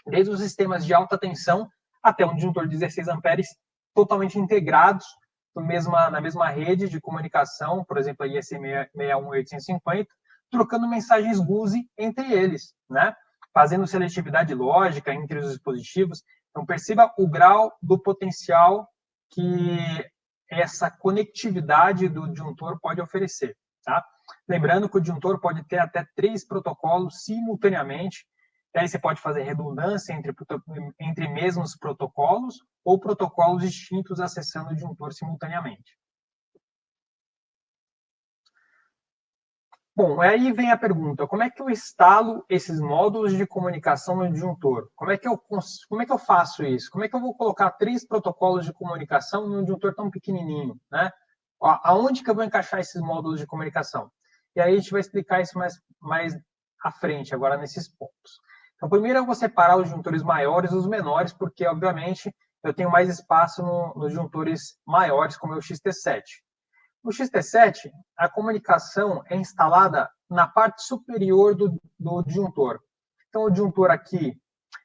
desde os sistemas de alta tensão até um disjuntor de 16 amperes, totalmente integrados na mesma rede de comunicação, por exemplo, a IEC61850, trocando mensagens GUSI entre eles, né? Fazendo seletividade lógica entre os dispositivos. Então, perceba o grau do potencial que essa conectividade do disjuntor pode oferecer. Tá? Lembrando que o disjuntor pode ter até 3 protocolos simultaneamente. E aí você pode fazer redundância entre mesmos protocolos ou protocolos distintos acessando o disjuntor simultaneamente. Bom, aí vem a pergunta, como é que eu instalo esses módulos de comunicação no disjuntor? Como é que eu faço isso? Como é que eu vou colocar 3 protocolos de comunicação em um disjuntor tão pequenininho? Né? Aonde que eu vou encaixar esses módulos de comunicação? E aí a gente vai explicar isso mais à frente, agora nesses pontos. Então, primeiro eu vou separar os disjuntores maiores dos menores, porque, obviamente, eu tenho mais espaço nos disjuntores maiores, como é o XT7. No XT7, a comunicação é instalada na parte superior do disjuntor. Então, o disjuntor aqui,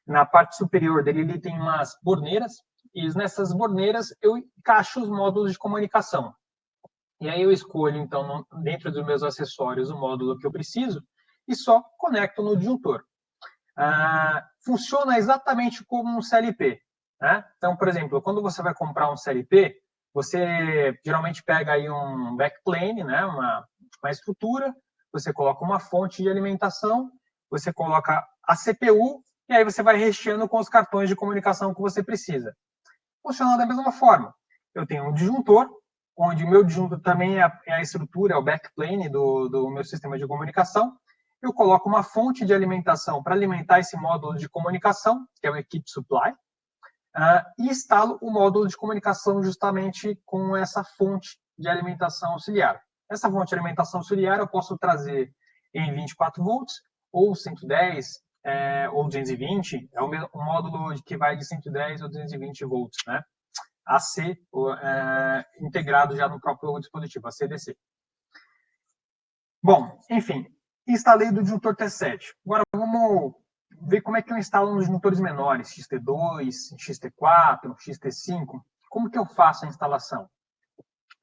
na parte superior dele, ele tem umas borneiras, e nessas borneiras eu encaixo os módulos de comunicação. E aí eu escolho, então, dentro dos meus acessórios, o módulo que eu preciso, e só conecto no disjuntor. funciona exatamente como um CLP. Né? Então, por exemplo, quando você vai comprar um CLP, você geralmente pega aí um backplane, né? uma estrutura, você coloca uma fonte de alimentação, você coloca a CPU, e aí você vai recheando com os cartões de comunicação que você precisa. Funciona da mesma forma. Eu tenho um disjuntor, onde o meu disjuntor também é a estrutura, é o backplane do meu sistema de comunicação. Eu coloco uma fonte de alimentação para alimentar esse módulo de comunicação, que é o Equipe Supply, e instalo o módulo de comunicação justamente com essa fonte de alimentação auxiliar. Essa fonte de alimentação auxiliar eu posso trazer em 24 volts, ou 110, ou 220, é um módulo que vai de 110 ou 220 volts, né? AC, integrado já no próprio dispositivo, ACDC. Bom, enfim, instalei do disjuntor T7. Agora vamos ver como é que eu instalo nos disjuntores menores, XT2, XT4, XT5. Como que eu faço a instalação?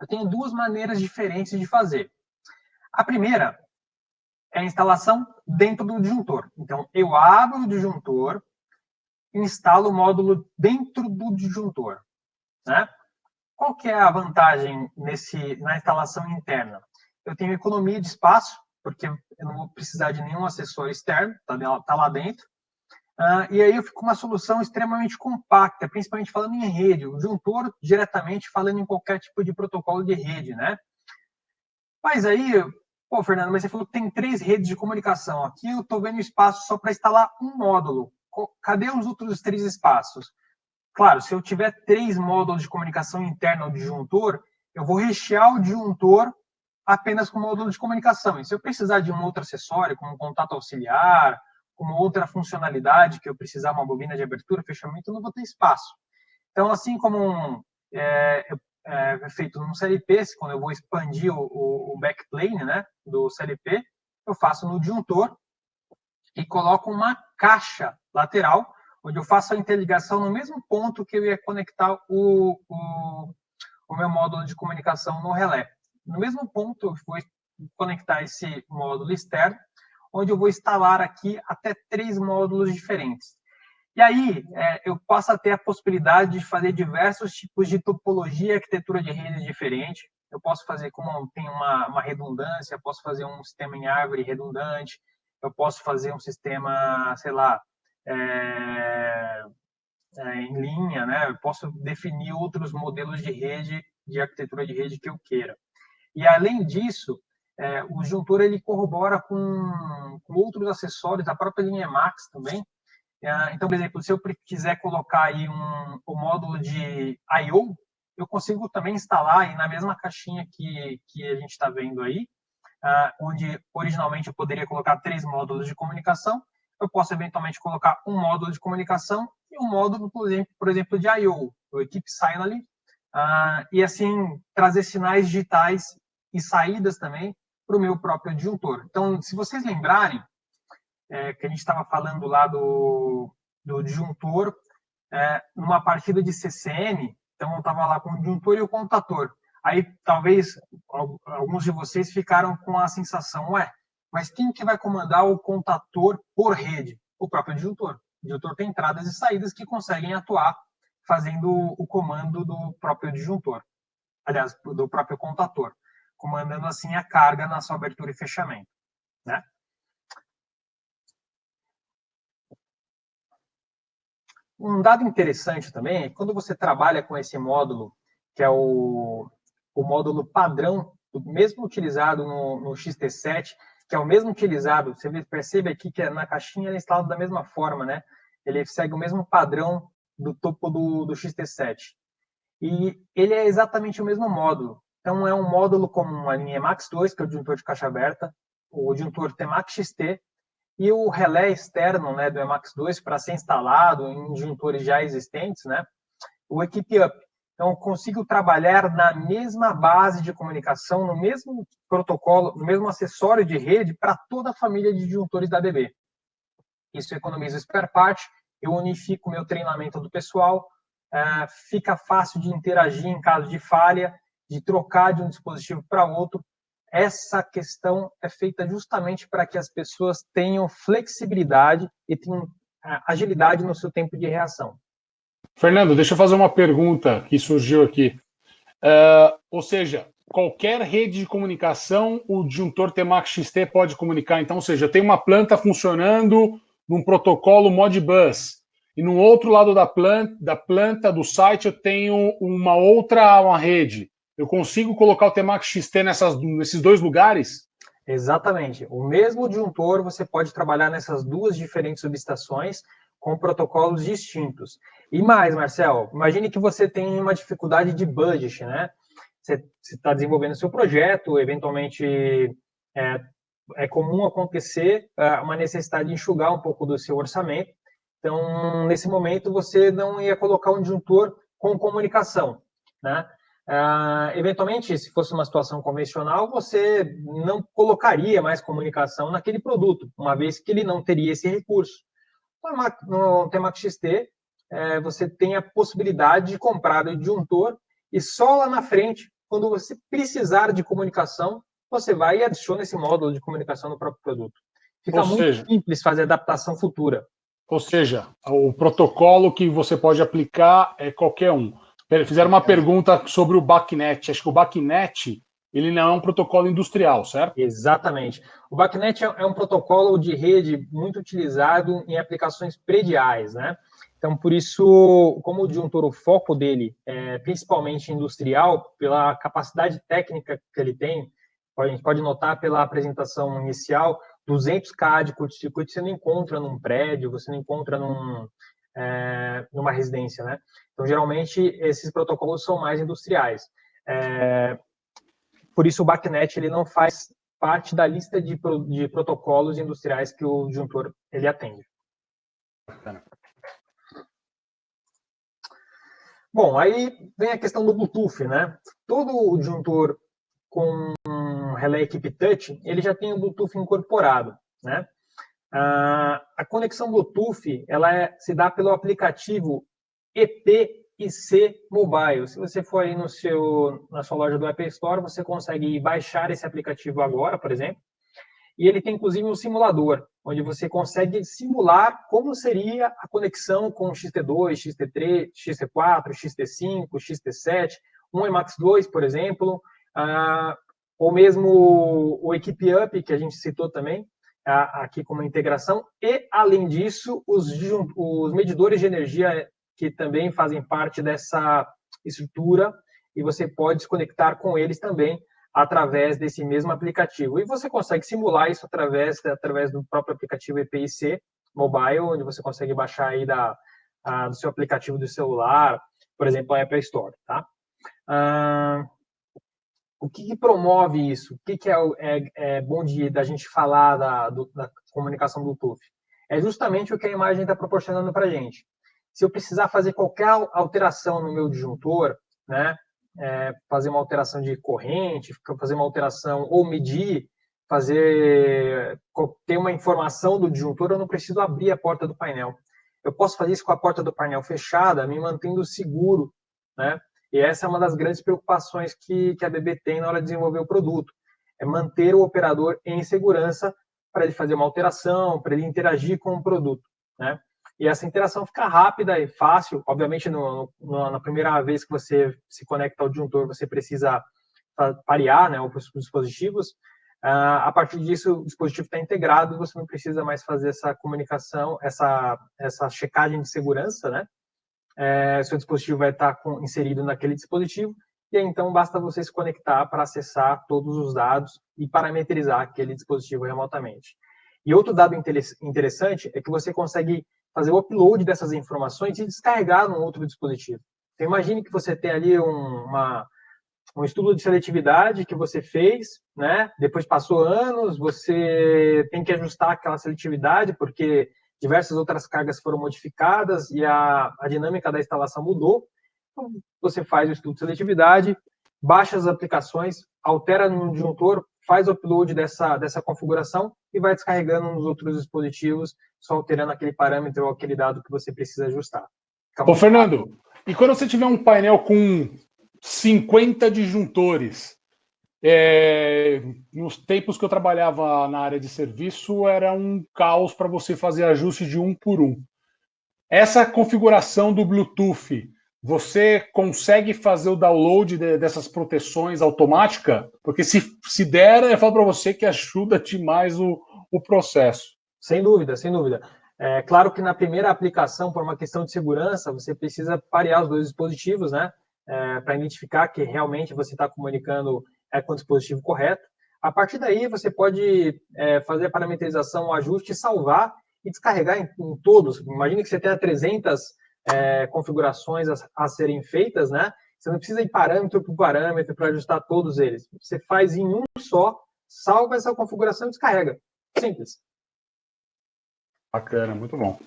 Eu tenho duas maneiras diferentes de fazer. A primeira é a instalação dentro do disjuntor. Então, eu abro o disjuntor e instalo o módulo dentro do disjuntor. Né? Qual que é a vantagem na instalação interna? Eu tenho economia de espaço, porque eu não vou precisar de nenhum acessório externo, está lá dentro. E aí eu fico com uma solução extremamente compacta, principalmente falando em rede. O disjuntor diretamente falando em qualquer tipo de protocolo de rede, né? Mas aí, pô, Fernando, mas você falou que tem 3 redes de comunicação. Aqui eu estou vendo espaço só para instalar um módulo. Cadê os outros 3 espaços? Claro, se eu tiver 3 módulos de comunicação interna ao disjuntor, eu vou rechear o disjuntor apenas com módulo de comunicação. E se eu precisar de um outro acessório, como um contato auxiliar, como outra funcionalidade que eu precisar, uma bobina de abertura, fechamento, eu não vou ter espaço. Então, assim como é feito no CLP, quando eu vou expandir o backplane, né, do CLP, eu faço no disjuntor e coloco uma caixa lateral, onde eu faço a interligação no mesmo ponto que eu ia conectar o meu módulo de comunicação no relé. No mesmo ponto, eu vou conectar esse módulo externo, onde eu vou instalar aqui até 3 módulos diferentes. E aí, eu passo a ter a possibilidade de fazer diversos tipos de topologia e arquitetura de redes diferentes. Eu posso fazer, como tem uma redundância, eu posso fazer um sistema em árvore redundante, eu posso fazer um sistema, sei lá, em linha, né? Eu posso definir outros modelos de rede, de arquitetura de rede que eu queira. E, além disso, o disjuntor ele corrobora com outros acessórios da própria linha Emacs também. Então, por exemplo, se eu quiser colocar aí um módulo de I/O, eu consigo também instalar aí na mesma caixinha que a gente está vendo aí, onde originalmente eu poderia colocar 3 módulos de comunicação, eu posso eventualmente colocar um módulo de comunicação e um módulo, por exemplo, de I/O, o Equipe Silently, e assim trazer sinais digitais e saídas também para o meu próprio disjuntor. Então, se vocês lembrarem, que a gente estava falando lá do disjuntor, numa partida de CCN, então eu estava lá com o disjuntor e o contator. Aí talvez alguns de vocês ficaram com a sensação, mas quem que vai comandar o contator por rede? O próprio disjuntor. O disjuntor tem entradas e saídas que conseguem atuar fazendo o comando do próprio disjuntor. Aliás, do próprio contator, comandando assim a carga na sua abertura e fechamento, né? Um dado interessante também é que quando você trabalha com esse módulo, que é o módulo padrão, mesmo utilizado no XT7, que é o mesmo utilizado, você percebe aqui que na caixinha ele é instalado da mesma forma, né? Ele segue o mesmo padrão do topo do XT7. E ele é exatamente o mesmo módulo. Então, é um módulo como a linha Emacs 2, que é o disjuntor de caixa aberta, o disjuntor Temax XT, e o relé externo, né, do Emacs 2 para ser instalado em disjuntores já existentes, né, o Equipe Up. Então, consigo trabalhar na mesma base de comunicação, no mesmo protocolo, no mesmo acessório de rede para toda a família de disjuntores da ABB. Isso economiza o spare part, eu unifico o meu treinamento do pessoal, fica fácil de interagir em caso de falha, de trocar de um dispositivo para outro. essa questão é feita justamente para que as pessoas tenham flexibilidade e tenham agilidade no seu tempo de reação. Fernando, deixa eu fazer uma pergunta que surgiu aqui. Ou seja, qualquer rede de comunicação, o disjuntor Temax XT pode comunicar. Então, ou seja, eu tenho uma planta funcionando num protocolo Modbus, e no outro lado da planta do site, eu tenho uma rede. Eu consigo colocar o Temax XT nesses dois lugares? Exatamente. O mesmo disjuntor você pode trabalhar nessas duas diferentes subestações com protocolos distintos. E mais, Marcel, imagine que você tem uma dificuldade de budget, né? Você está desenvolvendo seu projeto, eventualmente é comum acontecer uma necessidade de enxugar um pouco do seu orçamento. Então, nesse momento, você não ia colocar um disjuntor com comunicação, né? Eventualmente, se fosse uma situação convencional, você não colocaria mais comunicação naquele produto, uma vez que ele não teria esse recurso. No Temax XT, você tem a possibilidade de comprar o disjuntor e só lá na frente, quando você precisar de comunicação, você vai e adiciona esse módulo de comunicação no próprio produto. Fica muito simples fazer adaptação futura. Ou seja, o protocolo que você pode aplicar é qualquer um. Fizeram uma pergunta sobre o BACnet. Acho que o BACnet ele não é um protocolo industrial, certo? Exatamente. O BACnet é um protocolo de rede muito utilizado em aplicações prediais, né? Então, por isso, como o disjuntor, o foco dele é principalmente industrial, pela capacidade técnica que ele tem, a gente pode notar pela apresentação inicial, 200K de curto-circuito você não encontra num prédio, você não encontra numa residência, né? Então, geralmente, esses protocolos são mais industriais. Por isso, o BACnet ele não faz parte da lista de protocolos industriais que o disjuntor ele atende. Bom, aí vem a questão do Bluetooth, né? Todo o disjuntor com relé Keep Touch, ele já tem o Bluetooth incorporado, né? A conexão Bluetooth, ela se dá pelo aplicativo EPIC Mobile. Se você for aí na sua loja do Apple Store, você consegue baixar esse aplicativo agora, por exemplo. E ele tem, inclusive, um simulador, onde você consegue simular como seria a conexão com o XT2, XT3, XT4, XT5, XT7, um Emax 2, por exemplo, ou mesmo o Equipe Up, que a gente citou também, aqui como integração, e, além disso, os medidores de energia que também fazem parte dessa estrutura, e você pode se conectar com eles também através desse mesmo aplicativo. E você consegue simular isso através do próprio aplicativo EPIC Mobile, onde você consegue baixar aí do seu aplicativo do celular, por exemplo, a Apple Store, tá? O que promove isso? O que é bom da gente falar da comunicação Bluetooth? É justamente o que a imagem está proporcionando para a gente. Se eu precisar fazer qualquer alteração no meu disjuntor, né, fazer uma alteração de corrente, fazer uma alteração ou medir, ter uma informação do disjuntor, eu não preciso abrir a porta do painel. Eu posso fazer isso com a porta do painel fechada, me mantendo seguro, né? E essa é uma das grandes preocupações que a BB tem na hora de desenvolver o produto, é manter o operador em segurança para ele fazer uma alteração, para ele interagir com o produto, né? E essa interação fica rápida e fácil. Obviamente, na primeira vez que você se conecta ao disjuntor, você precisa parear, né, os dispositivos. A partir disso, o dispositivo está integrado e você não precisa mais fazer essa comunicação, essa checagem de segurança, né? Seu dispositivo vai estar inserido naquele dispositivo e aí, então basta você se conectar para acessar todos os dados e parametrizar aquele dispositivo remotamente. E outro dado interessante é que você consegue fazer o upload dessas informações e descarregar num outro dispositivo. Então, imagine que você tem ali um estudo de seletividade que você fez, né? Depois passou anos, você tem que ajustar aquela seletividade porque diversas outras cargas foram modificadas e a dinâmica da instalação mudou. Então, você faz o estudo de seletividade, baixa as aplicações, altera no disjuntor, faz o upload dessa configuração e vai descarregando nos outros dispositivos, só alterando aquele parâmetro ou aquele dado que você precisa ajustar. Ô, Fernando, e quando você tiver um painel com 50 disjuntores, Nos tempos que eu trabalhava na área de serviço, era um caos para você fazer ajuste de um por um. Essa configuração do Bluetooth, você consegue fazer o download dessas proteções automática? Porque se der, eu falo para você que ajuda demais o processo. Sem dúvida, sem dúvida. É claro que na primeira aplicação, por uma questão de segurança, você precisa parear os dois dispositivos, né? Para identificar que realmente você está comunicando com o dispositivo correto. A partir daí, você pode fazer a parametrização, o ajuste, salvar e descarregar em todos. Imagine que você tenha 300 configurações a serem feitas, né? Você não precisa ir parâmetro por parâmetro para ajustar todos eles. Você faz em um só, salva essa configuração e descarrega. Simples. Bacana, muito bom.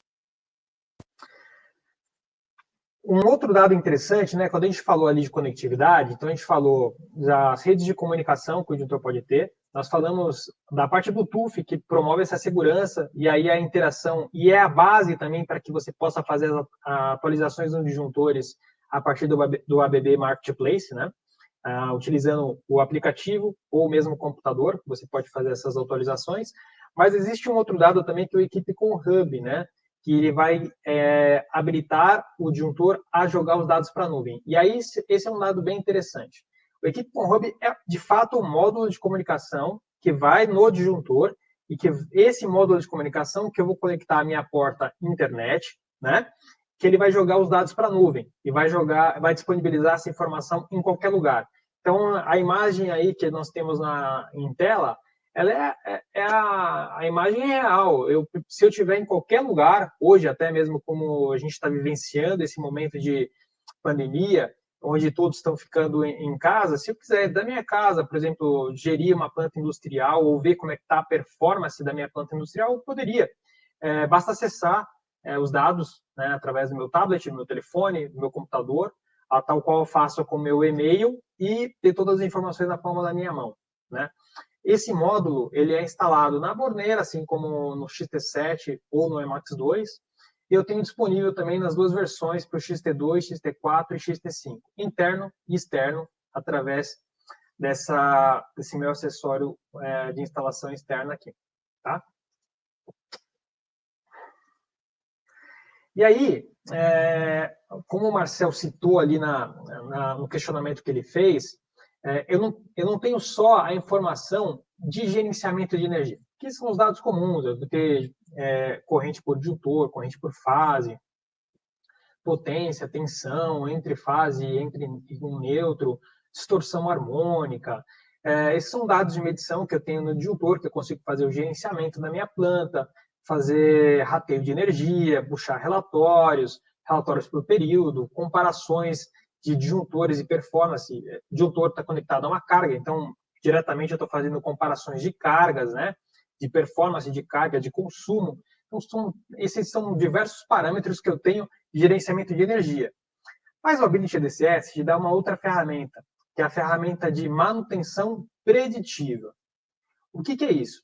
Um outro dado interessante, né, quando a gente falou ali de conectividade, então a gente falou das redes de comunicação que o disjuntor pode ter, nós falamos da parte Bluetooth, que promove essa segurança, e aí a interação, e é a base também para que você possa fazer as atualizações dos disjuntores a partir do ABB Marketplace, né, utilizando o aplicativo ou mesmo o computador, você pode fazer essas atualizações, mas existe um outro dado também que é o Equipe com Hub, né, que ele vai habilitar o disjuntor a jogar os dados para a nuvem. E aí, esse é um dado bem interessante. O Equipe com Hub é, de fato, um módulo de comunicação que vai no disjuntor e que esse módulo de comunicação que eu vou conectar à minha porta internet, né, que ele vai jogar os dados para a nuvem e vai disponibilizar essa informação em qualquer lugar. Então, a imagem aí que nós temos em tela, ela a imagem real. Se eu estiver em qualquer lugar, hoje até mesmo como a gente está vivenciando esse momento de pandemia, onde todos estão ficando em casa, se eu quiser da minha casa, por exemplo, gerir uma planta industrial ou ver como é que está a performance da minha planta industrial, eu poderia. Basta acessar os dados, né, através do meu tablet, do meu telefone, do meu computador, tal qual eu faço com o meu e-mail e ter todas as informações na palma da minha mão, né? Esse módulo ele é instalado na borneira, assim como no XT7 ou no Emacs 2. E eu tenho disponível também nas duas versões para o XT2, XT4 e XT5, interno e externo, através desse meu acessório de instalação externa aqui. Tá? E aí, como o Marcel citou ali no questionamento que ele fez, eu não tenho só a informação de gerenciamento de energia, que são os dados comuns, eu vou ter corrente por disjuntor, corrente por fase, potência, tensão, entre fase, entre um neutro, distorção harmônica. Esses são dados de medição que eu tenho no disjuntor, que eu consigo fazer o gerenciamento da minha planta, fazer rateio de energia, puxar relatórios por período, comparações de disjuntores e performance. O disjuntor está conectado a uma carga, então diretamente eu estou fazendo comparações de cargas, né? De performance de carga, de consumo. Então, esses são diversos parâmetros que eu tenho de gerenciamento de energia. Mas o Ability DCS te dá uma outra ferramenta, que é a ferramenta de manutenção preditiva. O que é isso?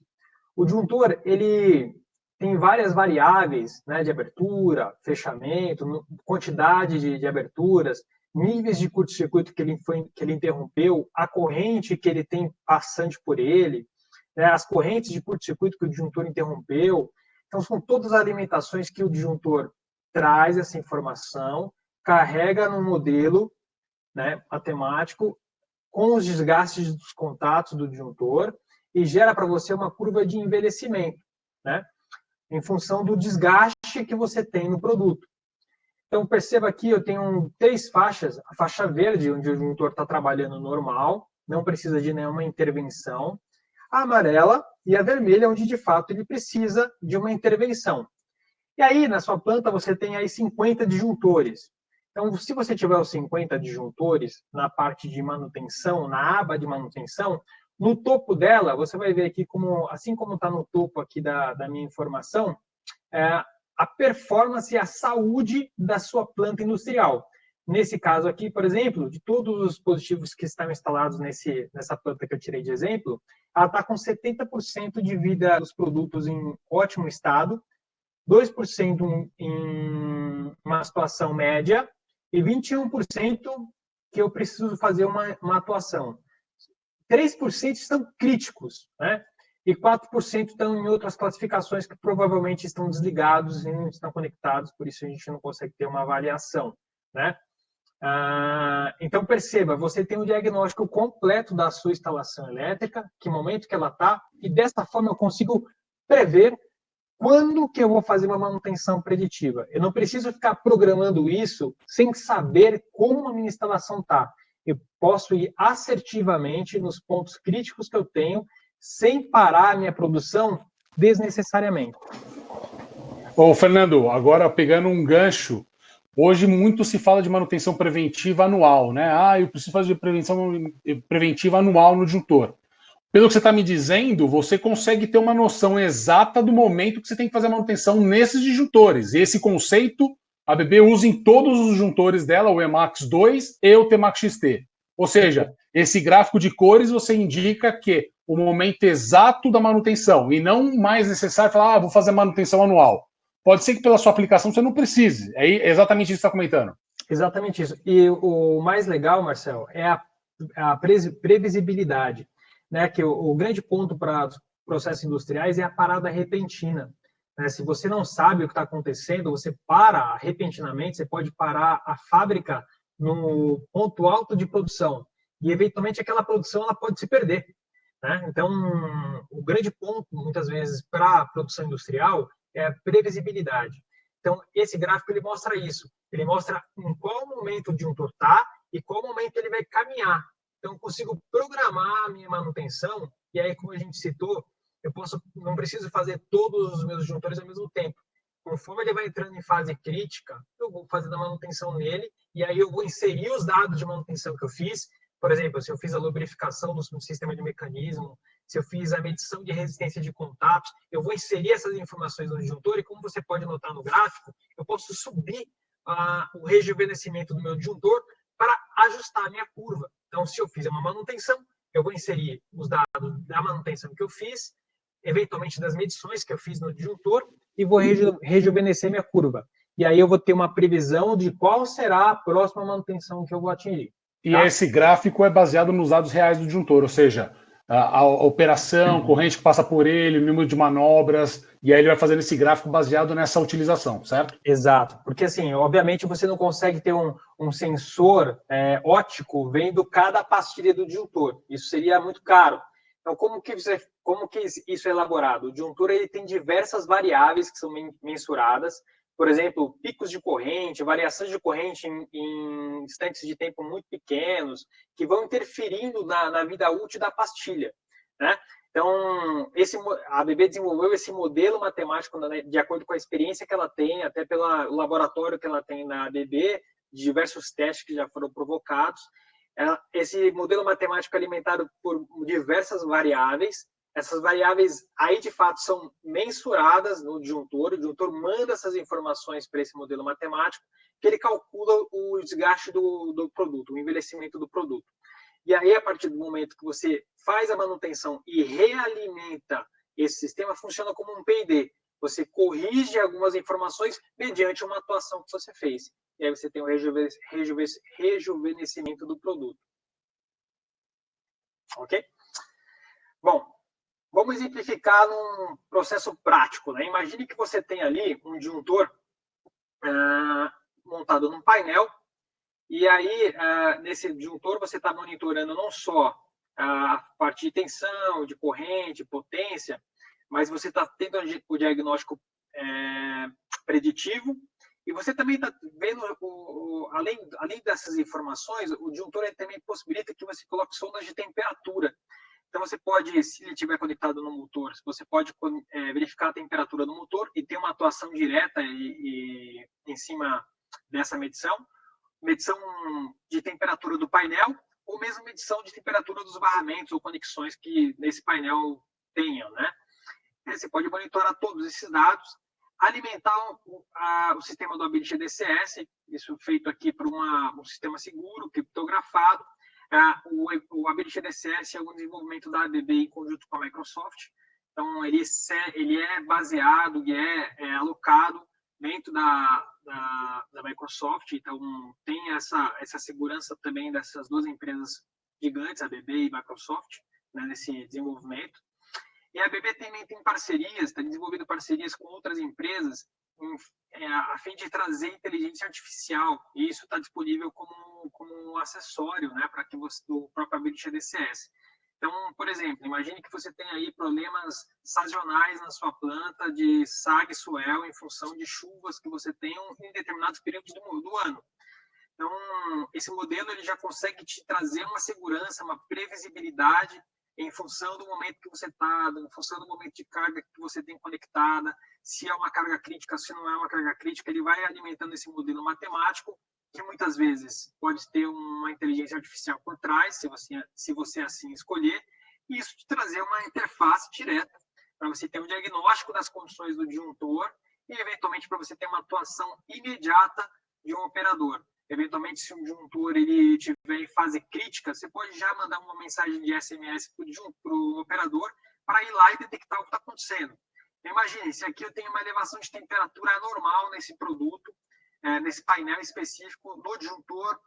O disjuntor, ele tem várias variáveis, né, de abertura, fechamento, quantidade de aberturas, níveis de curto-circuito que ele interrompeu, a corrente que ele tem passante por ele, né, as correntes de curto-circuito que o disjuntor interrompeu. Então, são todas as alimentações que o disjuntor traz essa informação, carrega no modelo, né, matemático, com os desgastes dos contatos do disjuntor e gera para você uma curva de envelhecimento, né, em função do desgaste que você tem no produto. Então, perceba aqui, eu tenho 3 faixas. A faixa verde, onde o disjuntor está trabalhando normal, não precisa de nenhuma intervenção. A amarela e a vermelha, onde de fato ele precisa de uma intervenção. E aí, na sua planta, você tem aí 50 disjuntores. Então, se você tiver os 50 disjuntores na parte de manutenção, na aba de manutenção, no topo dela, você vai ver aqui, assim como está no topo aqui da minha informação, a performance e a saúde da sua planta industrial. Nesse caso aqui, por exemplo, de todos os dispositivos que estão instalados nessa planta que eu tirei de exemplo, ela está com 70% de vida dos produtos em ótimo estado, 2% em uma situação média e 21% que eu preciso fazer uma atuação. 3% estão críticos, né? E 4% estão em outras classificações que provavelmente estão desligados e não estão conectados, por isso a gente não consegue ter uma avaliação, né? Então, perceba, você tem um diagnóstico completo da sua instalação elétrica, que momento que ela está, e dessa forma eu consigo prever quando que eu vou fazer uma manutenção preditiva. Eu não preciso ficar programando isso sem saber como a minha instalação está. Eu posso ir assertivamente nos pontos críticos que eu tenho, sem parar a minha produção desnecessariamente. Ô, Fernando, agora pegando um gancho, hoje muito se fala de manutenção preventiva anual, né? Eu preciso fazer prevenção preventiva anual no disjuntor. Pelo que você está me dizendo, você consegue ter uma noção exata do momento que você tem que fazer a manutenção nesses disjuntores. E esse conceito a ABB usa em todos os disjuntores dela, o Emax 2 e o Temax XT. Ou seja, esse gráfico de cores você indica que o momento exato da manutenção e não mais necessário falar, vou fazer manutenção anual. Pode ser que pela sua aplicação você não precise. É exatamente isso que você está comentando. Exatamente isso. E o mais legal, Marcel, é a previsibilidade, né? Que o grande ponto para processos industriais é a parada repentina. Né? Se você não sabe o que está acontecendo, você para repentinamente, você pode parar a fábrica no ponto alto de produção e, eventualmente, aquela produção ela pode se perder. Né? Então, o grande ponto, muitas vezes, para a produção industrial é a previsibilidade. Então, esse gráfico ele mostra isso. Ele mostra em qual momento o disjuntor está e qual momento ele vai caminhar. Então, eu consigo programar a minha manutenção e aí, como a gente citou, não preciso fazer todos os meus disjuntores ao mesmo tempo. Conforme ele vai entrando em fase crítica, eu vou fazendo a manutenção nele e aí eu vou inserir os dados de manutenção que eu fiz. Por exemplo, se eu fiz a lubrificação do sistema de mecanismo, se eu fiz a medição de resistência de contatos, eu vou inserir essas informações no disjuntor e, como você pode notar no gráfico, eu posso subir o rejuvenescimento do meu disjuntor para ajustar a minha curva. Então, se eu fizer uma manutenção, eu vou inserir os dados da manutenção que eu fiz, eventualmente das medições que eu fiz no disjuntor, e vou rejuvenescer minha curva. E aí eu vou ter uma previsão de qual será a próxima manutenção que eu vou atingir. E esse gráfico é baseado nos dados reais do disjuntor, ou seja, a operação, corrente que passa por ele, o número de manobras, e aí ele vai fazendo esse gráfico baseado nessa utilização, certo? Exato, porque assim, obviamente você não consegue ter um sensor óptico vendo cada pastilha do disjuntor, isso seria muito caro. Então, como que isso é elaborado? O disjuntor ele tem diversas variáveis que são mensuradas, por exemplo, picos de corrente, variações de corrente em instantes de tempo muito pequenos, que vão interferindo na vida útil da pastilha, né? Então, a ABB desenvolveu esse modelo matemático de acordo com a experiência que ela tem, até pelo laboratório que ela tem na ABB, de diversos testes que já foram provocados. Esse modelo matemático é alimentado por diversas variáveis. Essas variáveis aí, de fato, são mensuradas no disjuntor. O disjuntor manda essas informações para esse modelo matemático, que ele calcula o desgaste do produto, o envelhecimento do produto. E aí, a partir do momento que você faz a manutenção e realimenta esse sistema, funciona como um P&D. Você corrige algumas informações mediante uma atuação que você fez. E aí você tem o rejuvenescimento do produto. Ok? Bom, vamos exemplificar num processo prático. Né? Imagine que você tem ali um disjuntor montado num painel, e aí, nesse disjuntor, você está monitorando não só a parte de tensão, de corrente, potência, mas você está tendo o diagnóstico preditivo, e você também está vendo, além dessas informações, o disjuntor também possibilita que você coloque sondas de temperatura. Então, você pode, se ele estiver conectado no motor, você pode verificar a temperatura do motor e ter uma atuação direta em cima dessa medição de temperatura do painel, ou mesmo medição de temperatura dos barramentos ou conexões que nesse painel tenham, né? Você pode monitorar todos esses dados, alimentar o sistema do Ability DCS, isso feito aqui por um sistema seguro, criptografado. O Ability DCS é um desenvolvimento da ABB em conjunto com a Microsoft, então ele é baseado e é alocado dentro da Microsoft, então tem essa segurança também dessas duas empresas gigantes, a ABB e Microsoft, né, nesse desenvolvimento. E a ABB também tem parcerias, está desenvolvendo parcerias com outras empresas a fim de trazer inteligência artificial, e isso está disponível como um acessório, né, para que você, do próprio Ability DCS. Então, por exemplo, imagine que você tem aí problemas sazonais na sua planta de sag swell em função de chuvas que você tem em determinados períodos do ano. Então, esse modelo ele já consegue te trazer uma segurança, uma previsibilidade em função do momento que você está, em função do momento de carga que você tem conectada, se é uma carga crítica, se não é uma carga crítica, ele vai alimentando esse modelo matemático, que muitas vezes pode ter uma inteligência artificial por trás, se você assim escolher, e isso te trazer uma interface direta para você ter um diagnóstico das condições do disjuntor e, eventualmente, para você ter uma atuação imediata de um operador. Eventualmente, se um disjuntor ele tiver em fase crítica, você pode já mandar uma mensagem de SMS para o operador para ir lá e detectar o que está acontecendo. Então, imagine, se aqui eu tenho uma elevação de temperatura anormal nesse produto, nesse painel específico, no disjuntor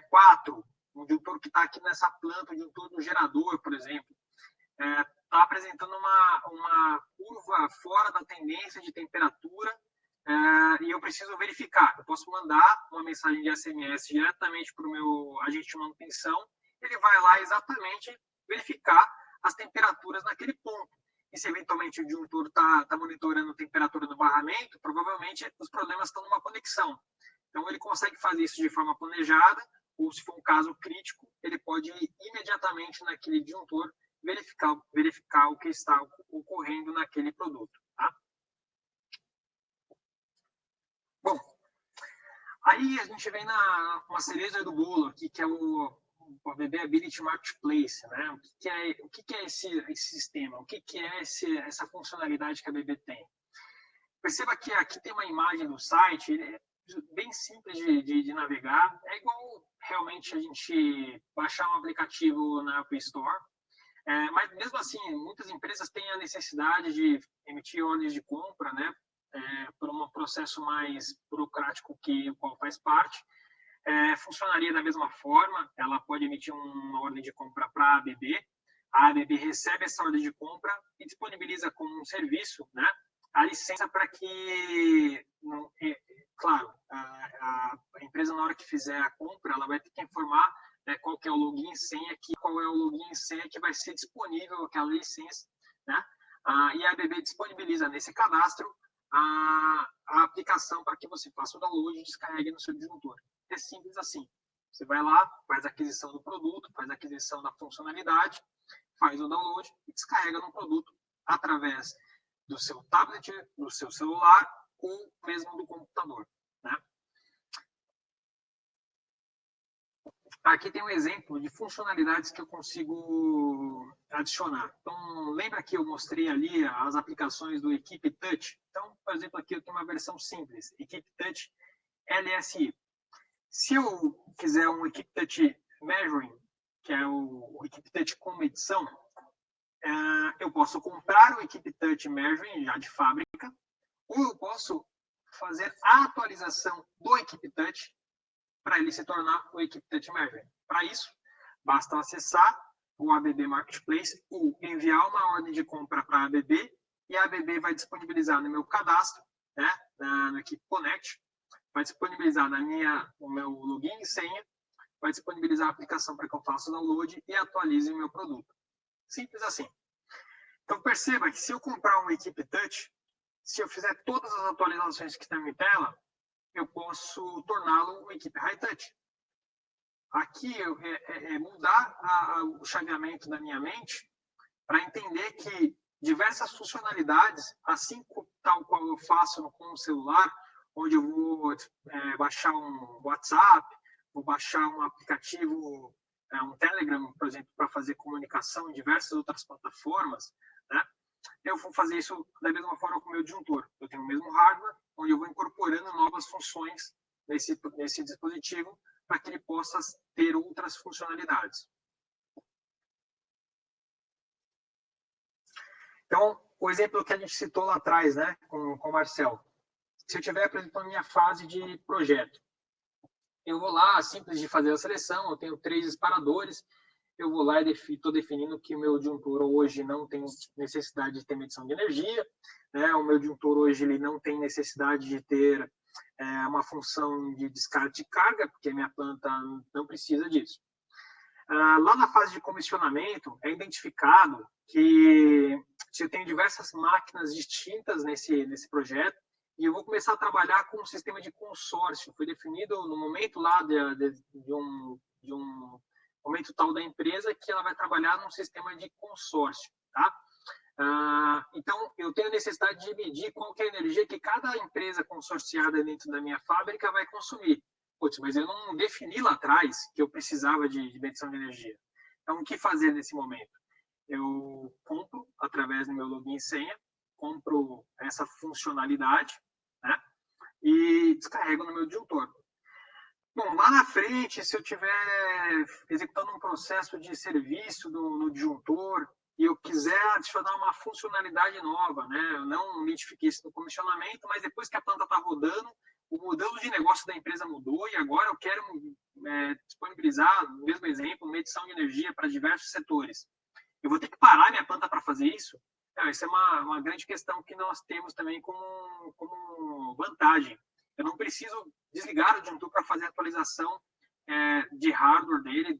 4, o disjuntor que está aqui nessa planta, o disjuntor do gerador, por exemplo, está apresentando uma curva fora da tendência de temperatura, e eu preciso verificar. Eu posso mandar uma mensagem de SMS diretamente para o meu agente de manutenção, ele vai lá exatamente verificar as temperaturas naquele ponto. E se eventualmente o disjuntor está monitorando a temperatura do barramento, provavelmente os problemas estão numa conexão. Então ele consegue fazer isso de forma planejada, ou se for um caso crítico, ele pode ir imediatamente naquele disjuntor verificar o que está ocorrendo naquele produto. Tá? Bom, aí a gente vem na uma cereja do bolo aqui, que é o ABB Ability Marketplace, né? O que é esse sistema? O que é essa funcionalidade que a ABB tem? Perceba que aqui tem uma imagem do site, ele é bem simples de navegar, é igual realmente a gente baixar um aplicativo na Apple Store, mas mesmo assim, muitas empresas têm a necessidade de emitir ordens de compra, né? Por um processo mais burocrático que o qual faz parte. Funcionaria da mesma forma, ela pode emitir uma ordem de compra para a ABB recebe essa ordem de compra e disponibiliza como um serviço, né, a licença para que, claro, a empresa na hora que fizer a compra, ela vai ter que informar qual que é o login e senha, qual é o login e senha que vai ser disponível aquela licença, né, e a ABB disponibiliza nesse cadastro a aplicação para que você faça o download e descarregue no seu disjuntor. É simples assim. Você vai lá, faz a aquisição do produto, faz a aquisição da funcionalidade, faz o download e descarrega no produto através do seu tablet, do seu celular ou mesmo do computador. Né? Aqui tem um exemplo de funcionalidades que eu consigo adicionar. Então, lembra que eu mostrei ali as aplicações do Equipe Touch? Então, por exemplo, aqui eu tenho uma versão simples, Equipe Touch LSI. Se eu fizer um Equipe Touch Measuring, que é o Equipe Touch com medição, eu posso comprar o Equipe Touch Measuring já de fábrica, ou eu posso fazer a atualização do Equipe Touch para ele se tornar o Equipe Touch Measuring. Para isso, basta acessar o ABB Marketplace ou enviar uma ordem de compra para a ABB e a ABB vai disponibilizar no meu cadastro, né, no Equipe Connect, vai disponibilizar o meu login e senha, vai disponibilizar a aplicação para que eu faça o download e atualize o meu produto. Simples assim. Então, perceba que se eu comprar um Equipe Touch, se eu fizer todas as atualizações que estão em tela, eu posso torná-lo um Equipe High Touch. Aqui é mudar o chaveamento da minha mente para entender que diversas funcionalidades, assim tal qual eu faço com o celular, onde eu vou baixar um WhatsApp, vou baixar um aplicativo, um Telegram, por exemplo, para fazer comunicação em diversas outras plataformas, né? Eu vou fazer isso da mesma forma com o meu disjuntor. Eu tenho o mesmo hardware, onde eu vou incorporando novas funções nesse dispositivo para que ele possa ter outras funcionalidades. Então, o exemplo que a gente citou lá atrás, né, com o Marcel. Se eu estiver apresentando minha fase de projeto, eu vou lá, simples de fazer a seleção, eu tenho 3 disparadores, eu vou lá e estou definindo que o meu disjuntor hoje não tem necessidade de ter medição de energia, né? O meu disjuntor hoje ele não tem necessidade de ter uma função de descarte de carga, porque a minha planta não precisa disso. Lá na fase de comissionamento, é identificado que eu tenho diversas máquinas distintas nesse projeto, e eu vou começar a trabalhar com um sistema de consórcio. Foi definido no momento lá de um momento tal da empresa que ela vai trabalhar num sistema de consórcio, tá? Então, eu tenho a necessidade de medir qual que é a energia que cada empresa consorciada dentro da minha fábrica vai consumir. Putz, mas eu não defini lá atrás que eu precisava de medição de energia. Então, o que fazer nesse momento? Eu compro, através do meu login e senha, compro essa funcionalidade, né? E descarrego no meu disjuntor. Bom, lá na frente, se eu estiver executando um processo de serviço no disjuntor e eu quiser adicionar uma funcionalidade nova, né? Eu não identifiquei isso no comissionamento, mas depois que a planta está rodando, o modelo de negócio da empresa mudou e agora eu quero disponibilizar, no mesmo exemplo, medição de energia para diversos setores. Eu vou ter que parar minha planta para fazer isso? Essa é uma grande questão que nós temos também como vantagem. Eu não preciso desligar o disjuntor para fazer a atualização de hardware dele,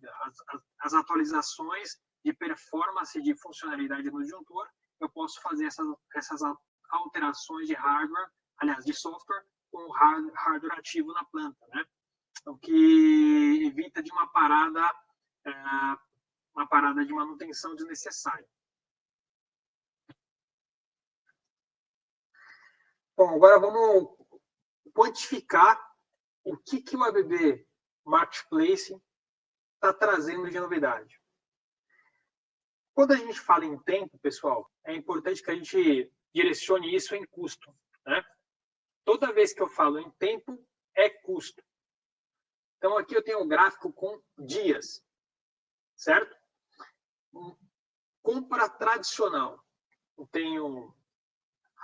as atualizações de performance, de funcionalidade do disjuntor. Eu posso fazer essas alterações de hardware, aliás, de software, com o hardware ativo na planta, né? O que evita de uma parada de manutenção desnecessária. Bom, agora vamos quantificar o que o ABB Marketplace está trazendo de novidade. Quando a gente fala em tempo, pessoal, é importante que a gente direcione isso em custo, né? Toda vez que eu falo em tempo, é custo. Então, aqui eu tenho um gráfico com dias, certo? Compra tradicional. Eu tenho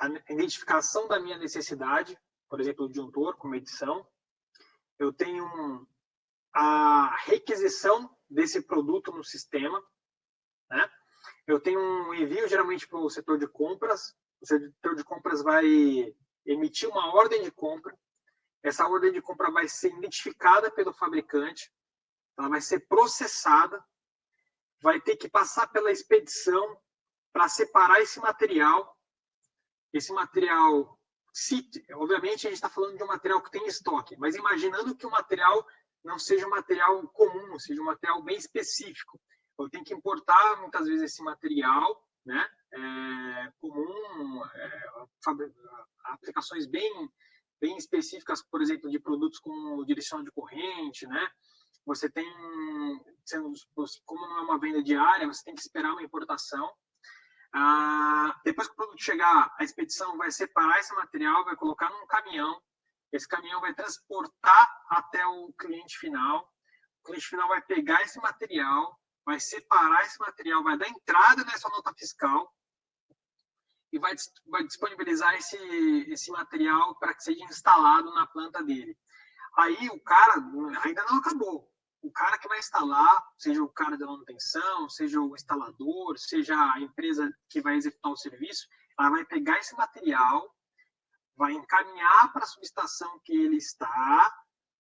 a identificação da minha necessidade, por exemplo, o disjuntor com medição. Eu tenho a requisição desse produto no sistema, né? Eu tenho um envio geralmente para o setor de compras. O setor de compras vai emitir uma ordem de compra. Essa ordem de compra vai ser identificada pelo fabricante, ela vai ser processada, vai ter que passar pela expedição para separar esse material. Esse material, obviamente a gente está falando de um material que tem estoque, mas imaginando que o material não seja um material comum, seja um material bem específico. Eu tenho que importar muitas vezes esse material, né, comum, aplicações bem específicas, por exemplo, de produtos com direção de corrente, né? Você tem, como não é uma venda diária, você tem que esperar uma importação. Depois que o produto chegar, a expedição vai separar esse material, vai colocar num caminhão. Esse caminhão vai transportar até o cliente final. O cliente final vai pegar esse material, vai separar esse material, vai dar entrada nessa nota fiscal e vai disponibilizar esse material para que seja instalado na planta dele. Aí o cara ainda não acabou. O cara que vai instalar, seja o cara da manutenção, seja o instalador, seja a empresa que vai executar o serviço, ela vai pegar esse material, vai encaminhar para a subestação que ele está,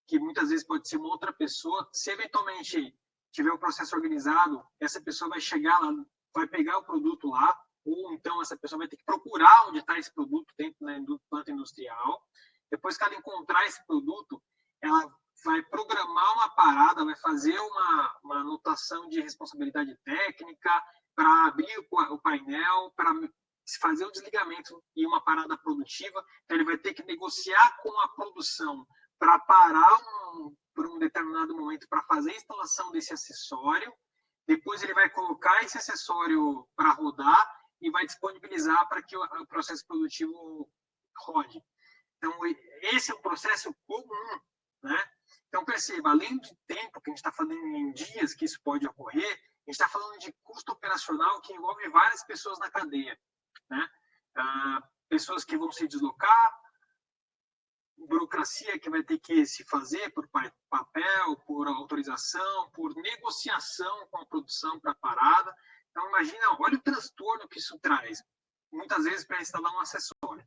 que muitas vezes pode ser uma outra pessoa. Se eventualmente tiver o processo organizado, essa pessoa vai chegar lá, vai pegar o produto lá, ou então essa pessoa vai ter que procurar onde está esse produto dentro da planta industrial. Depois que ela encontrar esse produto, ela vai programar uma parada, vai fazer uma anotação de responsabilidade técnica para abrir o painel, para fazer o desligamento e uma parada produtiva. Então, ele vai ter que negociar com a produção para parar por um determinado momento para fazer a instalação desse acessório. Depois, ele vai colocar esse acessório para rodar e vai disponibilizar para que o processo produtivo rode. Então, esse é um processo comum, né? Então, perceba, além de tempo, que a gente está falando em dias que isso pode ocorrer, a gente está falando de custo operacional que envolve várias pessoas na cadeia, né? Pessoas que vão se deslocar, burocracia que vai ter que se fazer por papel, por autorização, por negociação com a produção para a parada. Então, imagina, olha o transtorno que isso traz, muitas vezes para instalar um acessório.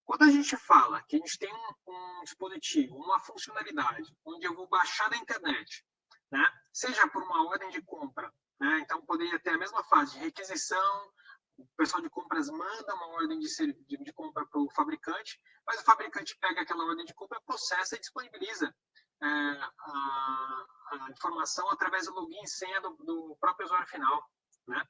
Quando a gente fala que a gente tem um dispositivo, uma funcionalidade, onde eu vou baixar da internet, né, seja por uma ordem de compra, né, então poderia ter a mesma fase de requisição, o pessoal de compras manda uma ordem de compra para o fabricante, mas o fabricante pega aquela ordem de compra, processa e disponibiliza a informação através do login e senha do próprio usuário final, né?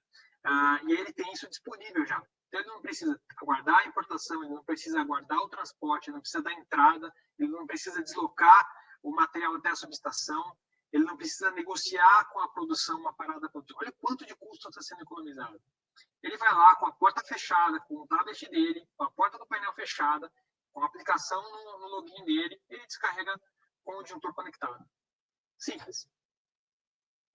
E ele tem isso disponível já. Então, ele não precisa aguardar a importação, ele não precisa aguardar o transporte, ele não precisa da entrada, ele não precisa deslocar o material até a subestação, ele não precisa negociar com a produção uma parada produtiva. Olha quanto de custo está sendo economizado. Ele vai lá com a porta fechada, com o tablet dele, com a porta do painel fechada, com a aplicação no login dele, ele descarrega com o disjuntor conectado. Simples.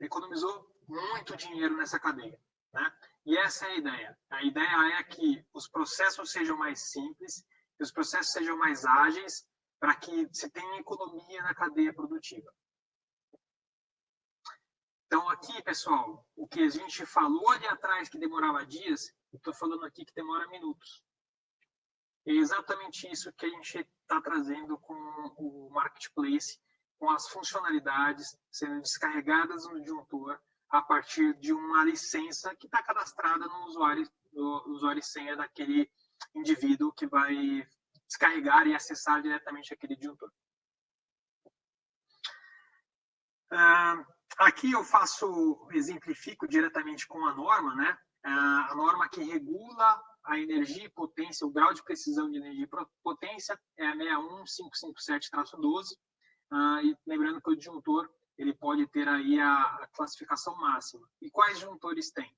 Ele economizou muito dinheiro nessa cadeia, né? E essa é a ideia. A ideia é que os processos sejam mais simples, que os processos sejam mais ágeis, para que se tenha economia na cadeia produtiva. Então, aqui, pessoal, o que a gente falou ali atrás que demorava dias, eu estou falando aqui que demora minutos. É exatamente isso que a gente está trazendo com o Marketplace, com as funcionalidades sendo descarregadas no disjuntor a partir de uma licença que está cadastrada no usuário e senha daquele indivíduo que vai descarregar e acessar diretamente aquele disjuntor. Aqui eu exemplifico diretamente com a norma, né? A norma que regula a energia e potência, o grau de precisão de energia e potência é a 61557-12. E lembrando que o disjuntor ele pode ter aí a classificação máxima. E quais disjuntores tem?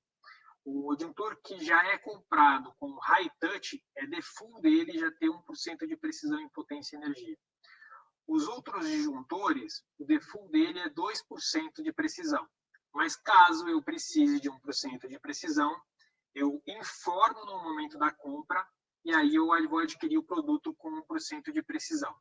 O disjuntor que já é comprado com high touch, default dele já tem 1% de precisão em potência e energia. Os outros disjuntores, o default dele é 2% de precisão. Mas caso eu precise de 1% de precisão, eu informo no momento da compra e aí eu vou adquirir o produto com 1% de precisão.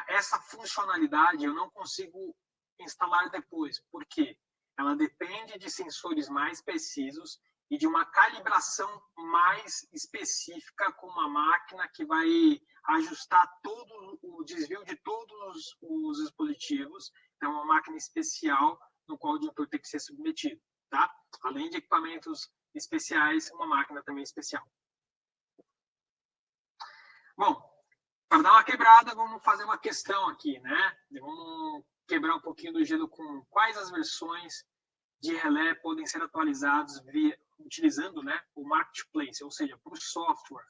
Essa funcionalidade eu não consigo instalar depois, porque ela depende de sensores mais precisos e de uma calibração mais específica com uma máquina que vai ajustar todo o desvio de todos os dispositivos. É uma máquina especial no qual o disjuntor tem que ser submetido, tá? Além de equipamentos especiais, uma máquina também especial. Bom, para dar uma quebrada, vamos fazer uma questão aqui, né? Vamos quebrar um pouquinho do gelo com quais as versões de relé podem ser atualizados utilizando, né, o Marketplace, ou seja, por software.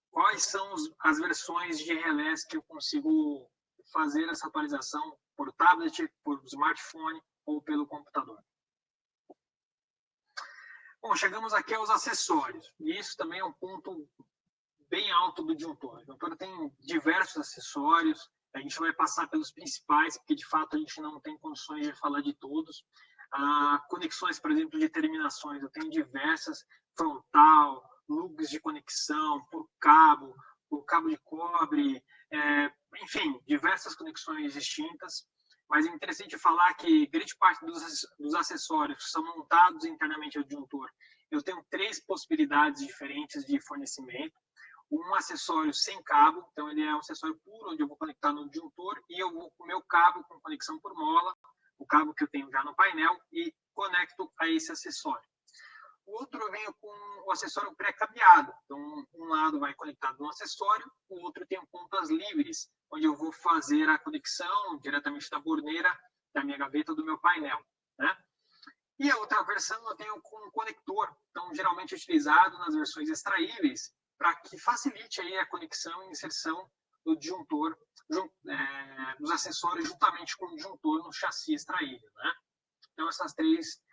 Quais são as versões de relés que eu consigo fazer essa atualização por tablet, por smartphone ou pelo computador? Bom, chegamos aqui aos acessórios. E isso também é um ponto bem alto do disjuntor. O disjuntor tem diversos acessórios. A gente vai passar pelos principais, porque de fato a gente não tem condições de falar de todos. Conexões, por exemplo, de terminações. Eu tenho diversas, frontal, lugs de conexão, por cabo de cobre, enfim, diversas conexões distintas. Mas é interessante falar que grande parte dos acessórios que são montados internamente ao disjuntor, eu tenho 3 possibilidades diferentes de fornecimento. Um acessório sem cabo, então ele é um acessório puro, onde eu vou conectar no disjuntor e eu vou com o meu cabo com conexão por mola, o cabo que eu tenho já no painel, e conecto a esse acessório. O outro eu venho com o acessório pré-cabeado. Então, um lado vai conectado no acessório, o outro tem pontas livres, onde eu vou fazer a conexão diretamente da borneira da minha gaveta do meu painel, né? E a outra versão eu tenho com conector, então geralmente utilizado nas versões extraíveis, para que facilite aí a conexão e inserção do disjuntor, dos acessórios juntamente com o disjuntor no chassi extraível, né? Então, essas 3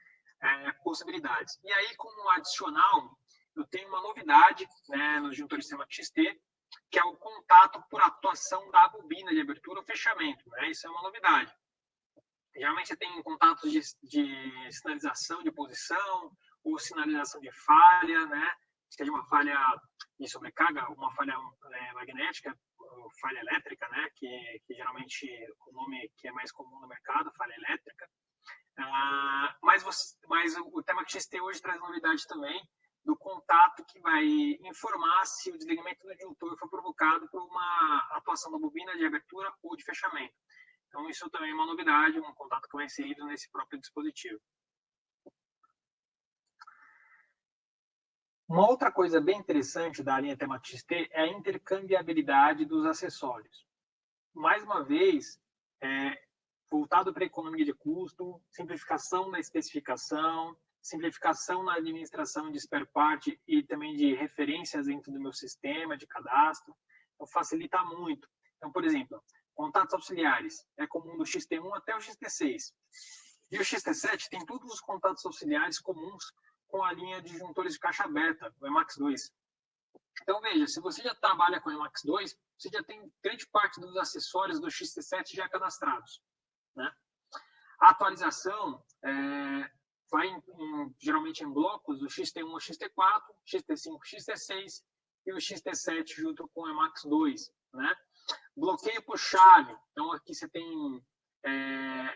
possibilidades. E aí, como adicional, eu tenho uma novidade, né, no disjuntor de sistema XT, que é o contato por atuação da bobina de abertura ou fechamento, né? Isso é uma novidade. Geralmente você tem contatos de sinalização de posição ou sinalização de falha, né? Seja uma falha de sobrecarga, uma falha magnética, falha elétrica, né? Que geralmente o nome que é mais comum no mercado, falha elétrica. Mas o tema XT hoje traz novidade também do contato que vai informar se o desligamento do disjuntor foi provocado por uma atuação da bobina de abertura ou de fechamento. Então, isso também é uma novidade, um contato que vai inserido nesse próprio dispositivo. Uma outra coisa bem interessante da linha Tema XT é a intercambiabilidade dos acessórios. Mais uma vez, voltado para a economia de custo, simplificação da especificação, simplificação na administração de spare part e também de referências dentro do meu sistema de cadastro. Então, facilita muito. Então, por exemplo, contatos auxiliares é comum do XT1 até o XT6. E o XT7 tem todos os contatos auxiliares comuns com a linha de disjuntores de caixa aberta, o Emax 2. Então, veja, se você já trabalha com o Emax 2, você já tem grande parte dos acessórios do XT7 já cadastrados, né? A atualização vai geralmente em blocos do XT1 ao XT4, XT5, XT6 e o XT7 junto com o Emax 2, né? Bloqueio por chave, então aqui você tem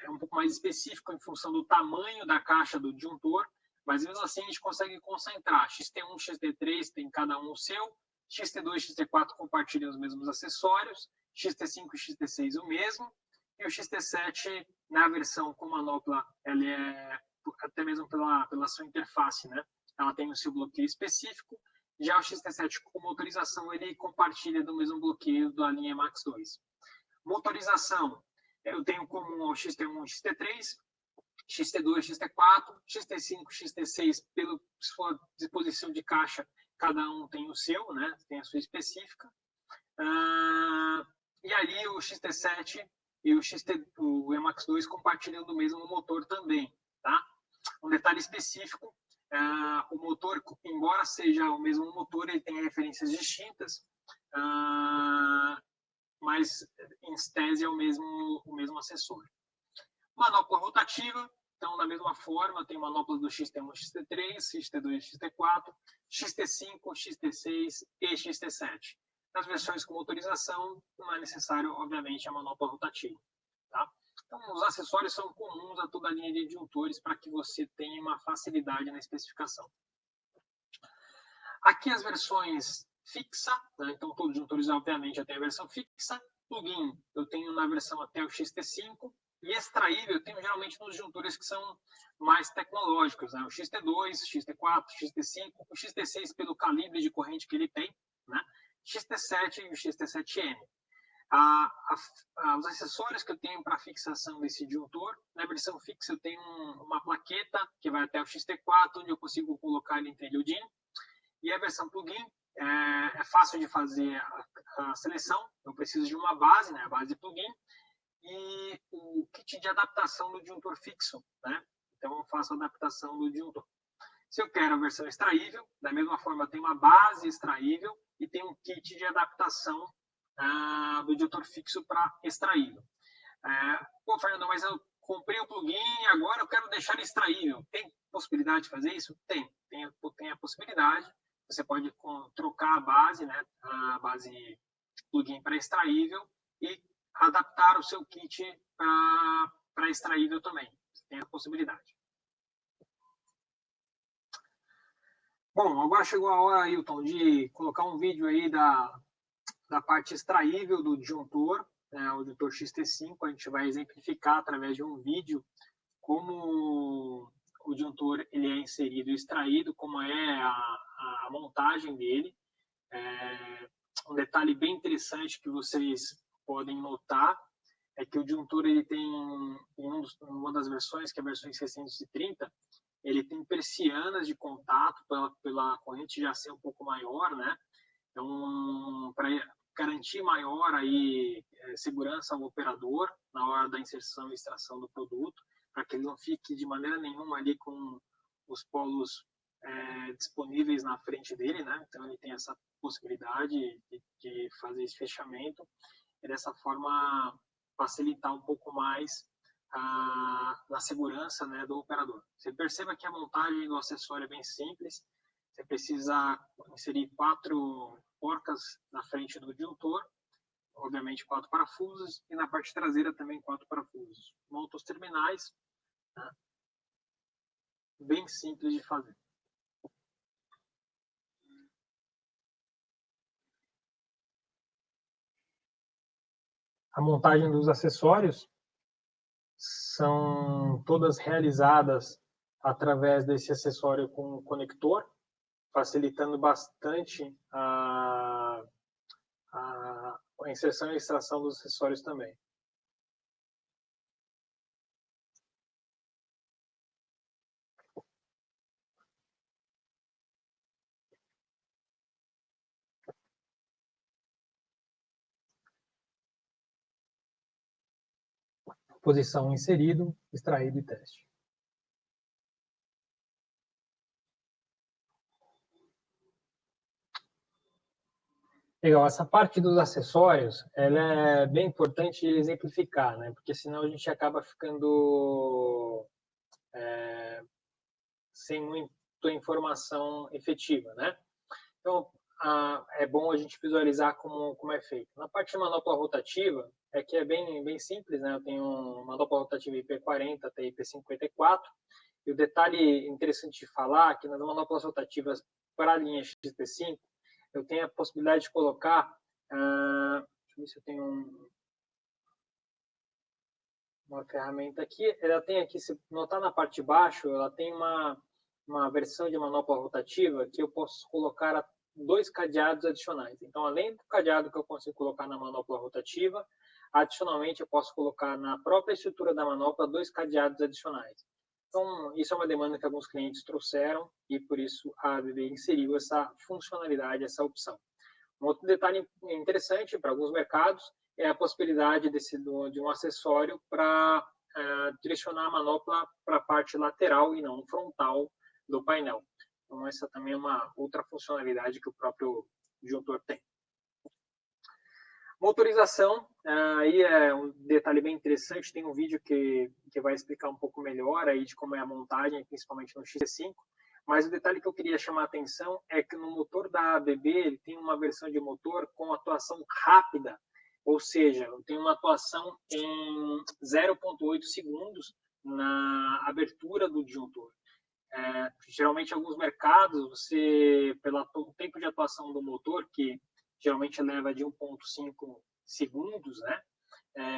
um pouco mais específico em função do tamanho da caixa do disjuntor, mas mesmo assim a gente consegue concentrar. XT1, XT3 tem cada um o seu, XT2 e XT4 compartilham os mesmos acessórios, XT5 e XT6 o mesmo, e o XT7, na versão com manopla, ele é, até mesmo pela sua interface, né? Ela tem o seu bloqueio específico. Já o XT7 com motorização, ele compartilha do mesmo bloqueio da linha Emax 2. Motorização, eu tenho comum ao XT1 e XT3, XT2, XT4, XT5, XT6, pela sua disposição de caixa, cada um tem o seu, né? Tem a sua específica. E aí o XT7 e o Emax 2 compartilham do mesmo motor também, tá? Um detalhe específico, o motor, embora seja o mesmo motor, ele tem referências distintas, mas em tese é o mesmo acessório. Manopla rotativa, então da mesma forma, tem manoplas do XT1, XT3, XT2, XT4, XT5, XT6 e XT7. Nas versões com motorização, não é necessário, obviamente, a manopla rotativa, tá? Então, os acessórios são comuns a toda a linha de disjuntores para que você tenha uma facilidade na especificação. Aqui as versões fixa, né? Então todos os disjuntores, obviamente, já tem a versão fixa. Plugin, eu tenho na versão até o XT5. E extraível, eu tenho geralmente nos disjuntores que são mais tecnológicos, né? O XT2, XT4, XT5, o XT6 pelo calibre de corrente que ele tem, né? XT7 e o XT7M. Os acessórios que eu tenho para fixação desse disjuntor, na versão fixa eu tenho uma plaqueta que vai até o XT4, onde eu consigo colocar ele em trilho-DIN. E a versão plugin é fácil de fazer a seleção, eu preciso de uma base, né? A base de plugin, e o kit de adaptação do disjuntor fixo, né? Então eu faço a adaptação do disjuntor. Se eu quero a versão extraível, da mesma forma tem uma base extraível e tem um kit de adaptação do disjuntor fixo para extraível. Pô, Fernando, mas eu comprei o plugin e agora eu quero deixar extraível. Tem possibilidade de fazer isso? Tem a possibilidade. Você pode trocar a base, né? A base plugin para extraível e adaptar o seu kit para extraível também. Tem a possibilidade. Bom, agora chegou a hora, Ailton, de colocar um vídeo aí da parte extraível do disjuntor, né, o disjuntor XT5. A gente vai exemplificar através de um vídeo como o disjuntor ele é inserido e extraído, como é a montagem dele. Um detalhe bem interessante que vocês podem notar é que o disjuntor ele tem, em uma das versões, que é a versão 630, ele tem persianas de contato pela corrente já ser um pouco maior, né? Então, para garantir maior aí, segurança ao operador na hora da inserção e extração do produto, para que ele não fique de maneira nenhuma ali com os polos disponíveis na frente dele, né? Então ele tem essa possibilidade de fazer esse fechamento e dessa forma facilitar um pouco mais na segurança, né, do operador. Você perceba que a montagem do acessório é bem simples. Você precisa inserir 4 porcas na frente do disjuntor, obviamente, 4 parafusos, e na parte traseira também 4 parafusos. Monta os terminais, né? Bem simples de fazer. A montagem dos acessórios são todas realizadas através desse acessório com conector, facilitando bastante a inserção e extração dos acessórios também. Posição inserido, extraído e teste. Legal, essa parte dos acessórios, ela é bem importante exemplificar, né? Porque senão a gente acaba ficando sem muita informação efetiva, né? Então, é bom a gente visualizar como é feito. Na parte de manopla rotativa, é bem simples, né? Eu tenho uma manopla rotativa IP40 até IP54, e o detalhe interessante de falar é que nas manoplas rotativas para a linha XT5, eu tenho a possibilidade de colocar, deixa eu ver se eu tenho uma ferramenta aqui, ela tem aqui, se notar na parte de baixo, ela tem uma versão de manopla rotativa que eu posso colocar 2 cadeados adicionais. Então, além do cadeado que eu consigo colocar na manopla rotativa, adicionalmente eu posso colocar na própria estrutura da manopla 2 cadeados adicionais. Então, isso é uma demanda que alguns clientes trouxeram e, por isso, a ABB inseriu essa funcionalidade, essa opção. Um outro detalhe interessante para alguns mercados é a possibilidade de um acessório para direcionar a manopla para a parte lateral e não frontal do painel. Então, essa também é uma outra funcionalidade que o próprio disjuntor tem. Motorização, aí é um detalhe bem interessante, tem um vídeo que vai explicar um pouco melhor aí de como é a montagem, principalmente no XT5, mas o detalhe que eu queria chamar a atenção é que no motor da ABB ele tem uma versão de motor com atuação rápida, ou seja, tem uma atuação em 0,8 segundos na abertura do disjuntor. Geralmente, em alguns mercados, pelo tempo de atuação do motor, que geralmente leva de 1,5 segundos, né?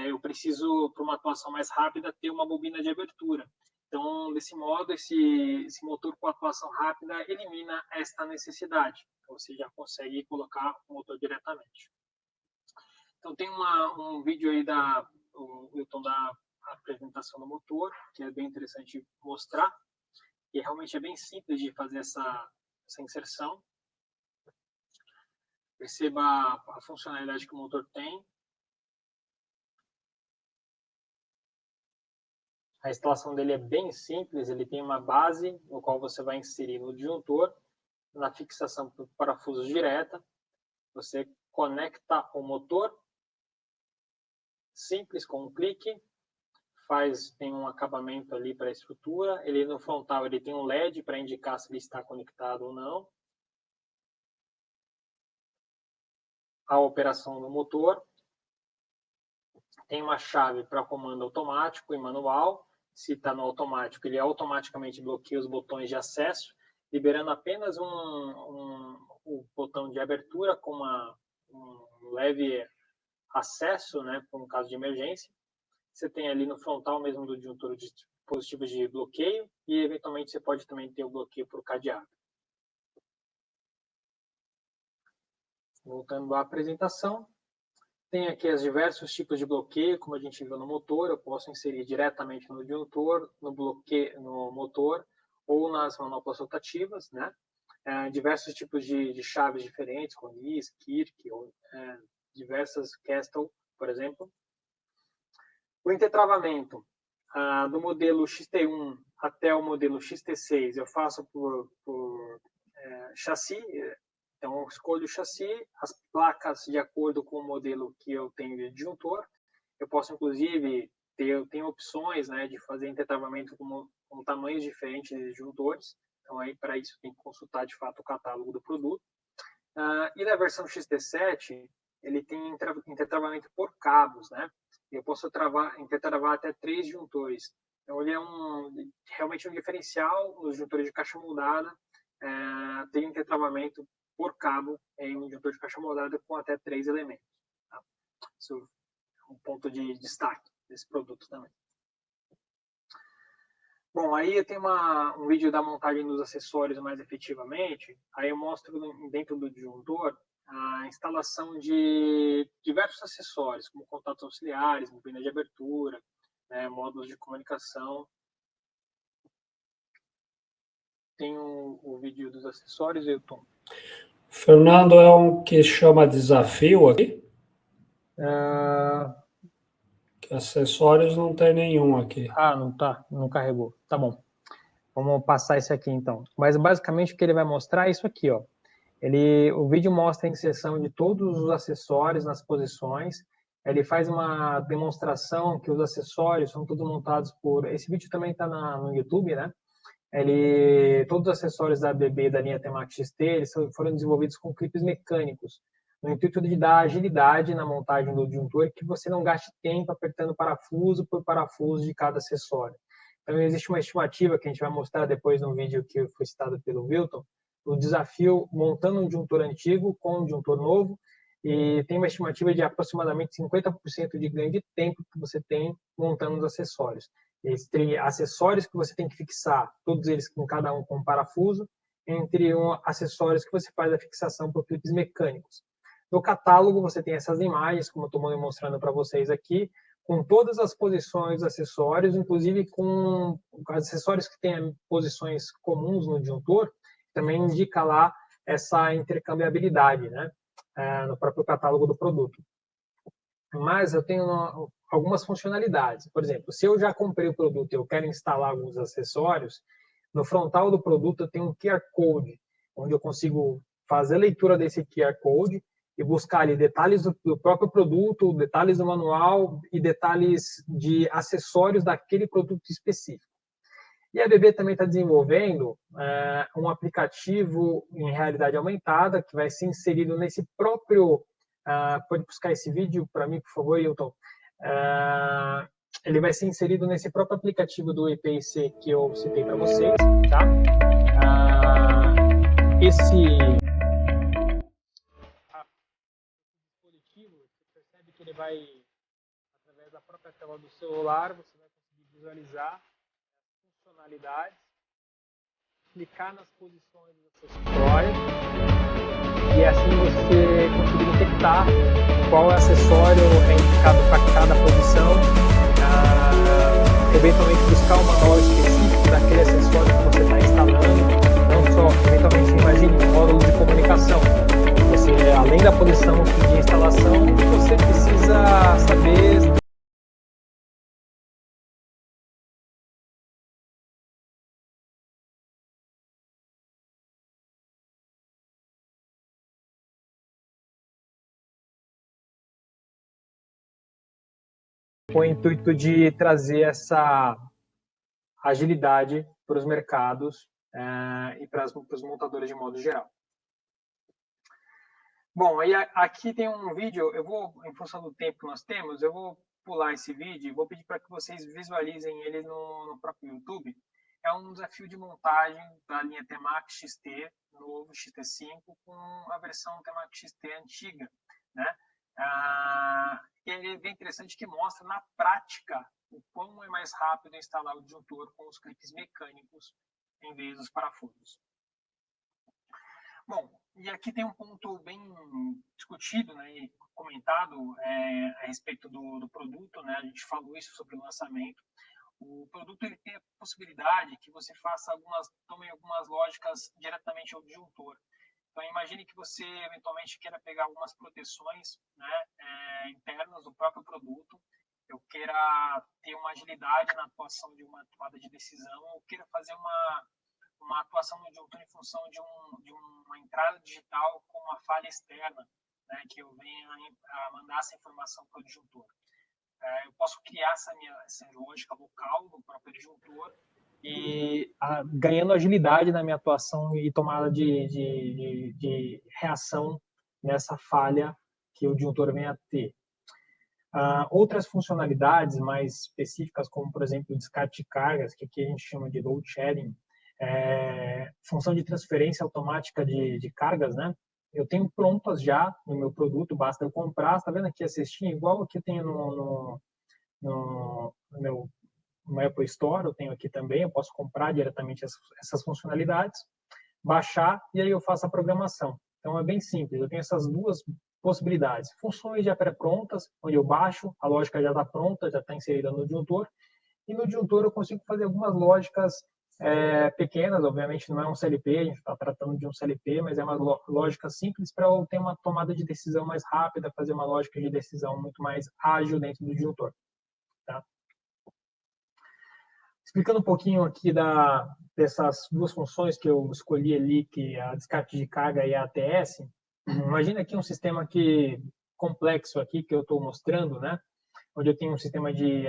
Eu preciso, para uma atuação mais rápida, ter uma bobina de abertura. Então, desse modo, esse motor com atuação rápida elimina esta necessidade. Então, você já consegue colocar o motor diretamente. Então, tem um vídeo aí do Wilton da apresentação do motor, que é bem interessante mostrar. E realmente é bem simples de fazer essa inserção. Perceba a funcionalidade que o motor tem. A instalação dele é bem simples, ele tem uma base no qual você vai inserir no disjuntor, na fixação por parafusos direta. Você conecta o motor, simples, com um clique. Tem um acabamento ali para a estrutura. Ele no frontal ele tem um LED para indicar se ele está conectado ou não. A operação do motor. Tem uma chave para comando automático e manual. Se está no automático, ele automaticamente bloqueia os botões de acesso, liberando apenas um botão de abertura com um leve acesso, né, por um caso de emergência. Você tem ali no frontal mesmo do disjuntor de dispositivos de bloqueio e, eventualmente, você pode também ter o bloqueio por cadeado. Voltando à apresentação, tem aqui os diversos tipos de bloqueio, como a gente viu no motor. Eu posso inserir diretamente no disjuntor, no motor ou nas manoplas rotativas, né? Diversos tipos de chaves diferentes, como NIS, Kirk, ou diversas Castle, por exemplo. O intertravamento do modelo XT1 até o modelo XT6 eu faço por chassi. Então, eu escolho o chassi, as placas de acordo com o modelo que eu tenho de disjuntor. Eu posso, inclusive, ter opções, né, de fazer intertravamento com tamanhos diferentes de disjuntores. Então, aí, para isso, tem que consultar, de fato, o catálogo do produto. E na versão XT7, ele tem intertravamento por cabos, né? Eu posso intertravar até 3 disjuntores. Então, ele é realmente um diferencial nos disjuntores de caixa moldada, tem intertravamento por cabo em um disjuntor de caixa moldada com até 3 elementos. Tá? Isso é um ponto de destaque desse produto também. Bom, aí eu tenho um vídeo da montagem dos acessórios mais efetivamente. Aí eu mostro dentro do disjuntor a instalação de diversos acessórios, como contatos auxiliares, bobina de abertura, módulos de comunicação. Tem o vídeo dos acessórios, Ailton. Fernando, é um que chama desafio aqui? Que acessórios não tem nenhum aqui. Não tá, não carregou. Tá bom. Vamos passar esse aqui então. Mas basicamente o que ele vai mostrar é isso aqui, ó. O vídeo mostra a inserção de todos os acessórios nas posições. Ele faz uma demonstração que os acessórios são todos montados por... Esse vídeo também está no YouTube, né? Todos os acessórios da BB da linha Temax XT, eles foram desenvolvidos com clipes mecânicos, no intuito de dar agilidade na montagem do disjuntor e que você não gaste tempo apertando parafuso por parafuso de cada acessório. Então, existe uma estimativa que a gente vai mostrar depois no vídeo que foi citado pelo Wilton, o desafio montando um disjuntor antigo com um disjuntor novo, e tem uma estimativa de aproximadamente 50% de ganho de tempo que você tem montando os acessórios. Tem acessórios que você tem que fixar, todos eles com cada um com um parafuso, entre acessórios que você faz a fixação por clipes mecânicos. No catálogo você tem essas imagens, como eu estou mostrando para vocês aqui, com todas as posições dos acessórios, inclusive com acessórios que têm posições comuns no disjuntor, também indica lá essa intercambiabilidade, né, no próprio catálogo do produto. Mas eu tenho algumas funcionalidades. Por exemplo, se eu já comprei o produto e eu quero instalar alguns acessórios, no frontal do produto eu tenho um QR Code, onde eu consigo fazer a leitura desse QR Code e buscar ali detalhes do próprio produto, detalhes do manual e detalhes de acessórios daquele produto específico. E a BB também está desenvolvendo um aplicativo em realidade aumentada que vai ser inserido nesse próprio... pode buscar esse vídeo para mim, por favor, Hilton. Ele vai ser inserido nesse próprio aplicativo do EPIC que eu citei para vocês. Tá? Esse dispositivo, você percebe que ele vai, através da própria tela do celular, você vai conseguir visualizar funcionalidades, clicar nas posições dos acessórios e assim você conseguir detectar qual acessório é indicado para cada posição, eventualmente buscar um manual específico daquele acessório que você está instalando, não só, eventualmente, imagine um módulo de comunicação. Você, além da posição de instalação, você precisa saber com o intuito de trazer essa agilidade para os mercados e para os montadores de modo geral. Bom, aí aqui tem um vídeo, eu vou, em função do tempo que nós temos, eu vou pular esse vídeo e vou pedir para que vocês visualizem ele no próprio YouTube. É um desafio de montagem da linha Temax XT, novo XT5, com a versão Temax XT antiga, né? É bem interessante que mostra na prática o quão é mais rápido instalar o disjuntor com os clipes mecânicos em vez dos parafusos. Bom, e aqui tem um ponto bem discutido, né, e comentado a respeito do produto, né? A gente falou isso sobre o lançamento. O produto ele tem a possibilidade que você tome algumas lógicas diretamente ao disjuntor. Então, imagine que você, eventualmente, queira pegar algumas proteções, né, internas do próprio produto, eu queira ter uma agilidade na atuação de uma tomada de decisão, ou queira fazer uma atuação no disjuntor em função de uma entrada digital com uma falha externa, né, que eu venha a mandar essa informação para o disjuntor. Eu posso criar essa lógica local no próprio disjuntor e ganhando agilidade na minha atuação e tomada de reação nessa falha que o disjuntor vem a ter. Outras funcionalidades mais específicas, como, por exemplo, o descarte de cargas, que aqui a gente chama de load shedding, função de transferência automática de cargas, né? Eu tenho prontas já no meu produto, basta eu comprar. Está vendo aqui a cestinha? Igual aqui eu tenho no meu Apple Store, eu tenho aqui também, eu posso comprar diretamente essas funcionalidades, baixar e aí eu faço a programação. Então é bem simples, eu tenho essas duas possibilidades. Funções já pré-prontas, onde eu baixo, a lógica já está pronta, já está inserida no disjuntor, e no disjuntor eu consigo fazer algumas lógicas pequenas, obviamente não é um CLP, a gente está tratando de um CLP, mas é uma lógica simples para eu ter uma tomada de decisão mais rápida, fazer uma lógica de decisão muito mais ágil dentro do disjuntor. Tá? Explicando um pouquinho aqui dessas duas funções que eu escolhi ali, que é a descarte de carga e a ATS. Imagina aqui um sistema complexo aqui que eu estou mostrando, né? Onde eu tenho um sistema de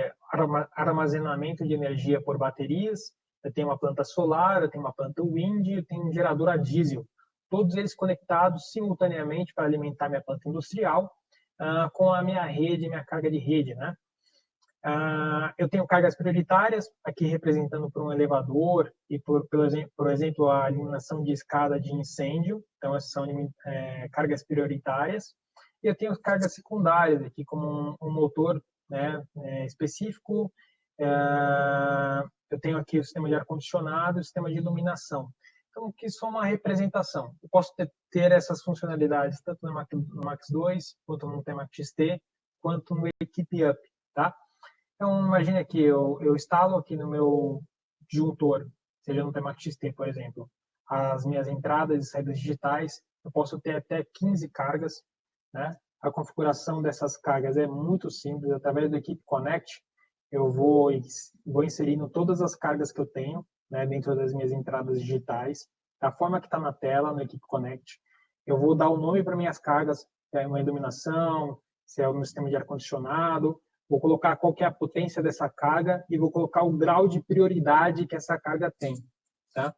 armazenamento de energia por baterias, eu tenho uma planta solar, eu tenho uma planta wind, eu tenho um gerador a diesel. Todos eles conectados simultaneamente para alimentar minha planta industrial com a minha rede, minha carga de rede, né? Eu tenho cargas prioritárias, aqui representando por um elevador e, por exemplo, a eliminação de escada de incêndio. Então, essas são cargas prioritárias. E eu tenho cargas secundárias, aqui como um motor, né, específico. Eu tenho aqui o sistema de ar-condicionado e o sistema de iluminação. Então, aqui só uma representação. Eu posso ter essas funcionalidades tanto no Max 2, quanto no Temax XT, quanto no Equipe Up, tá? Então, imagine que eu instalo aqui no meu disjuntor, seja no Temax XT, por exemplo, as minhas entradas e saídas digitais. Eu posso ter até 15 cargas, né? A configuração dessas cargas é muito simples. Através do Equipe Connect, eu vou inserindo todas as cargas que eu tenho, né, dentro das minhas entradas digitais, da forma que está na tela, no Equipe Connect. Eu vou dar o nome para minhas cargas, se é uma iluminação, se é o meu sistema de ar-condicionado. Vou colocar qual que é a potência dessa carga e vou colocar o grau de prioridade que essa carga tem. Tá?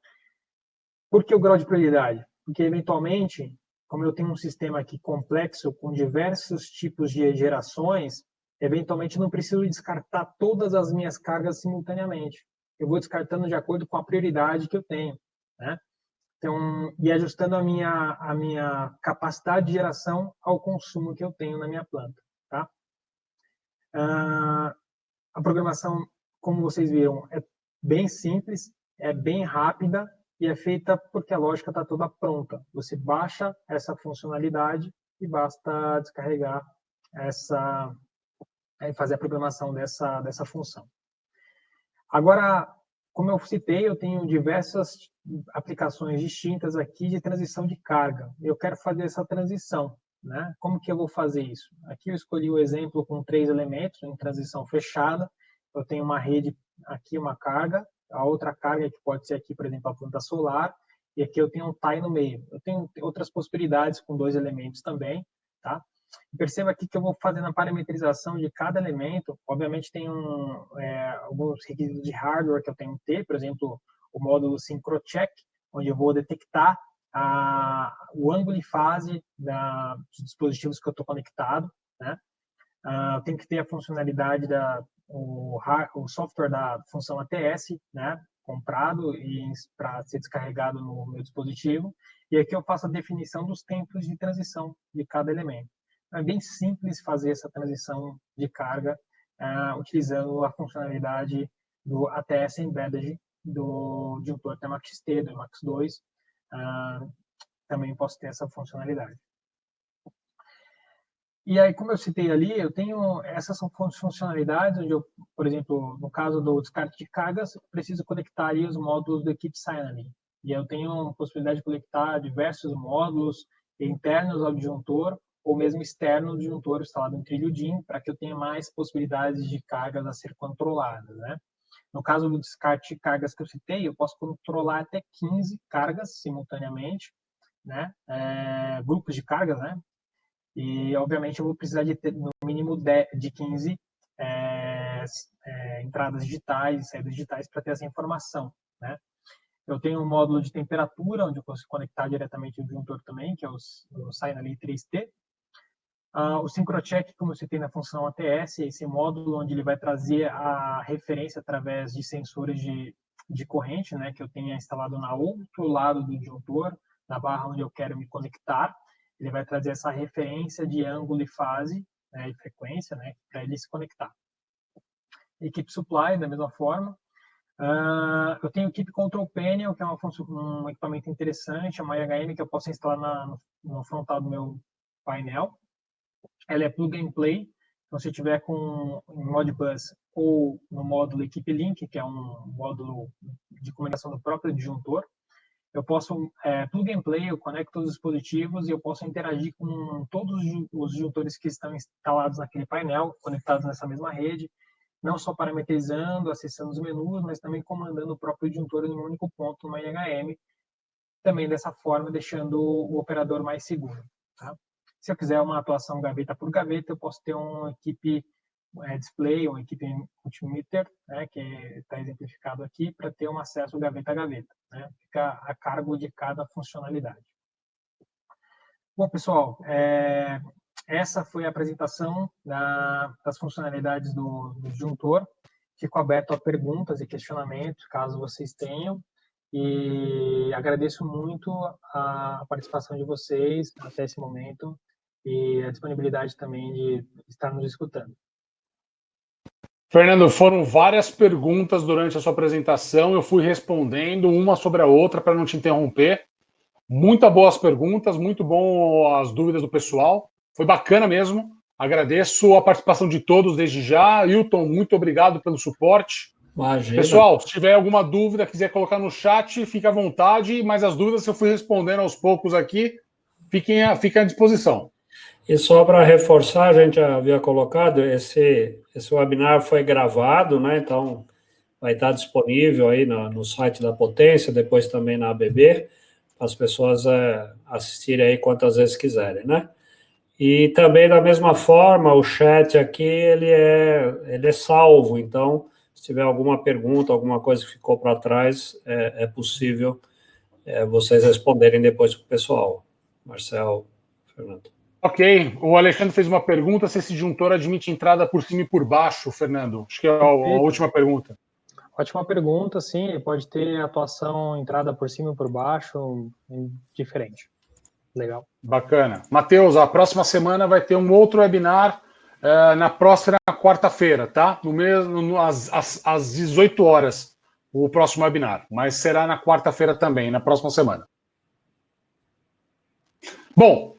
Por que o grau de prioridade? Porque, eventualmente, como eu tenho um sistema aqui complexo, com diversos tipos de gerações, eventualmente não preciso descartar todas as minhas cargas simultaneamente. Eu vou descartando de acordo com a prioridade que eu tenho. Né? Então, e ajustando a minha capacidade de geração ao consumo que eu tenho na minha planta. Tá? A programação, como vocês viram, é bem simples, é bem rápida e é feita porque a lógica está toda pronta. Você baixa essa funcionalidade e basta descarregar fazer a programação dessa função. Agora, como eu citei, eu tenho diversas aplicações distintas aqui de transição de carga. Eu quero fazer essa transição. Né? Como que eu vou fazer isso? Aqui eu escolhi o exemplo com 3 elementos em transição fechada. Eu tenho uma rede, aqui uma carga, a outra carga que pode ser aqui, por exemplo, a planta solar, e aqui eu tenho um tie no meio. Eu tenho outras possibilidades com 2 elementos também. Tá? Perceba aqui que eu vou fazendo a parametrização de cada elemento. Obviamente tem alguns requisitos de hardware que eu tenho que ter, por exemplo, o módulo SyncroCheck, onde eu vou detectar o ângulo e fase dos dispositivos que eu estou conectado. Né? Eu tenho que ter a funcionalidade o software da função ATS, né? Comprado para ser descarregado no meu dispositivo. E aqui eu faço a definição dos tempos de transição de cada elemento. É bem simples fazer essa transição de carga utilizando a funcionalidade do ATS Embedded do disjuntor Temax XT, do Max 2. Também posso ter essa funcionalidade. E aí, como eu citei ali, eu tenho essas são funcionalidades onde eu, por exemplo, no caso do descarte de cargas, eu preciso conectar ali os módulos do Equipe Synology. E eu tenho a possibilidade de conectar diversos módulos internos ao disjuntor ou mesmo externos do disjuntor instalado em trilho DIN, para que eu tenha mais possibilidades de cargas a ser controladas. Né? No caso do descarte de cargas que eu citei, eu posso controlar até 15 cargas simultaneamente, né? Grupos de cargas, né? E, obviamente, eu vou precisar de ter no mínimo de 15 entradas digitais e saídas digitais para ter essa informação. Né? Eu tenho um módulo de temperatura, onde eu consigo conectar diretamente o disjuntor também, que é o Synology 3T. O SyncroCheck, como eu citei na função ATS, esse módulo onde ele vai trazer a referência através de sensores de corrente, né, que eu tenha instalado na outro lado do disjuntor, na barra onde eu quero me conectar. Ele vai trazer essa referência de ângulo e fase, né, e frequência, né, para ele se conectar. Equipe Supply, da mesma forma. Eu tenho Keep Control Panel, que é um equipamento interessante, é uma IHM que eu posso instalar no frontal do meu painel. Ela é plug and play, então se eu tiver com um Modbus ou no módulo Equipe Link, que é um módulo de comunicação do próprio disjuntor, eu posso plug and play, eu conecto os dispositivos e eu posso interagir com todos os disjuntores que estão instalados naquele painel, conectados nessa mesma rede, não só parametrizando, acessando os menus, mas também comandando o próprio disjuntor em um único ponto, numa IHM, também dessa forma, deixando o operador mais seguro. Tá? Se eu quiser uma atuação gaveta por gaveta, eu posso ter uma equipe display, uma equipe multimeter, né, que está exemplificado aqui, para ter um acesso gaveta a gaveta. Né? Fica a cargo de cada funcionalidade. Bom, pessoal, essa foi a apresentação das funcionalidades do disjuntor. Fico aberto a perguntas e questionamentos, caso vocês tenham. E agradeço muito a participação de vocês até esse momento e a disponibilidade também de estar nos escutando. Fernando, foram várias perguntas durante a sua apresentação. Eu fui respondendo uma sobre a outra para não te interromper. Muito boas perguntas, muito bom as dúvidas do pessoal. Foi bacana mesmo. Agradeço a participação de todos desde já. Hilton, muito obrigado pelo suporte. Imagina. Pessoal, se tiver alguma dúvida, quiser colocar no chat, fique à vontade. Mas as dúvidas que eu fui respondendo aos poucos aqui, fiquem à disposição. E só para reforçar, a gente já havia colocado, esse webinar foi gravado, né? Então vai estar disponível aí no site da Potência, depois também na ABB, para as pessoas assistirem aí quantas vezes quiserem, né? E também, da mesma forma, o chat aqui, ele é salvo, então, se tiver alguma pergunta, alguma coisa que ficou para trás, é possível vocês responderem depois para o pessoal. Marcel, Fernando. Ok, o Alexandre fez uma pergunta se esse disjuntor admite entrada por cima e por baixo, Fernando. Acho que é a última pergunta. Ótima pergunta, sim, pode ter atuação entrada por cima e por baixo, diferente. Legal. Bacana. Matheus, a próxima semana vai ter um outro webinar na próxima quarta-feira, tá? Às 18 horas, o próximo webinar. Mas será na quarta-feira também, na próxima semana. Bom,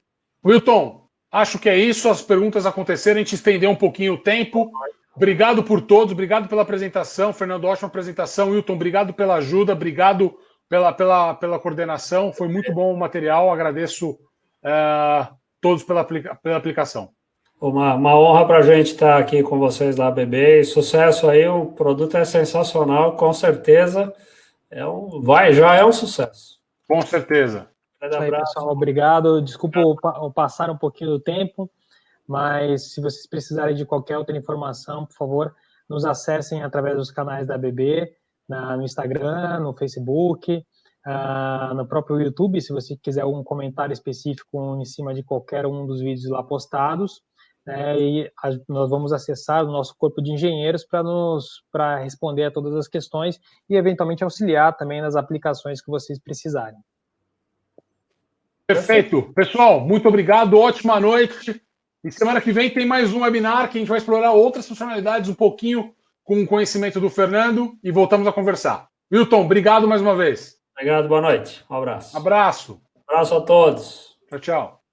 Wilton, acho que é isso. As perguntas aconteceram, a gente estendeu um pouquinho o tempo. Obrigado por todos, obrigado pela apresentação. Fernando, ótima apresentação. Wilton, obrigado pela ajuda, obrigado pela coordenação. Foi muito bom o material. Agradeço todos pela aplicação. Uma honra para a gente estar aqui com vocês lá, ABB. E sucesso aí, o produto é sensacional, com certeza. Já é um sucesso. Com certeza. Isso aí, pessoal, obrigado. Desculpa passar um pouquinho do tempo, mas se vocês precisarem de qualquer outra informação, por favor, nos acessem através dos canais da ABB, no Instagram, no Facebook, no próprio YouTube, se você quiser algum comentário específico em cima de qualquer um dos vídeos lá postados, e nós vamos acessar o nosso corpo de engenheiros para responder a todas as questões e, eventualmente, auxiliar também nas aplicações que vocês precisarem. Perfeito. Pessoal, muito obrigado, ótima noite. E semana que vem tem mais um webinar que a gente vai explorar outras funcionalidades um pouquinho com o conhecimento do Fernando e voltamos a conversar. Wilton, obrigado mais uma vez. Obrigado, boa noite. Um abraço. Abraço. Abraço a todos. Tchau, tchau.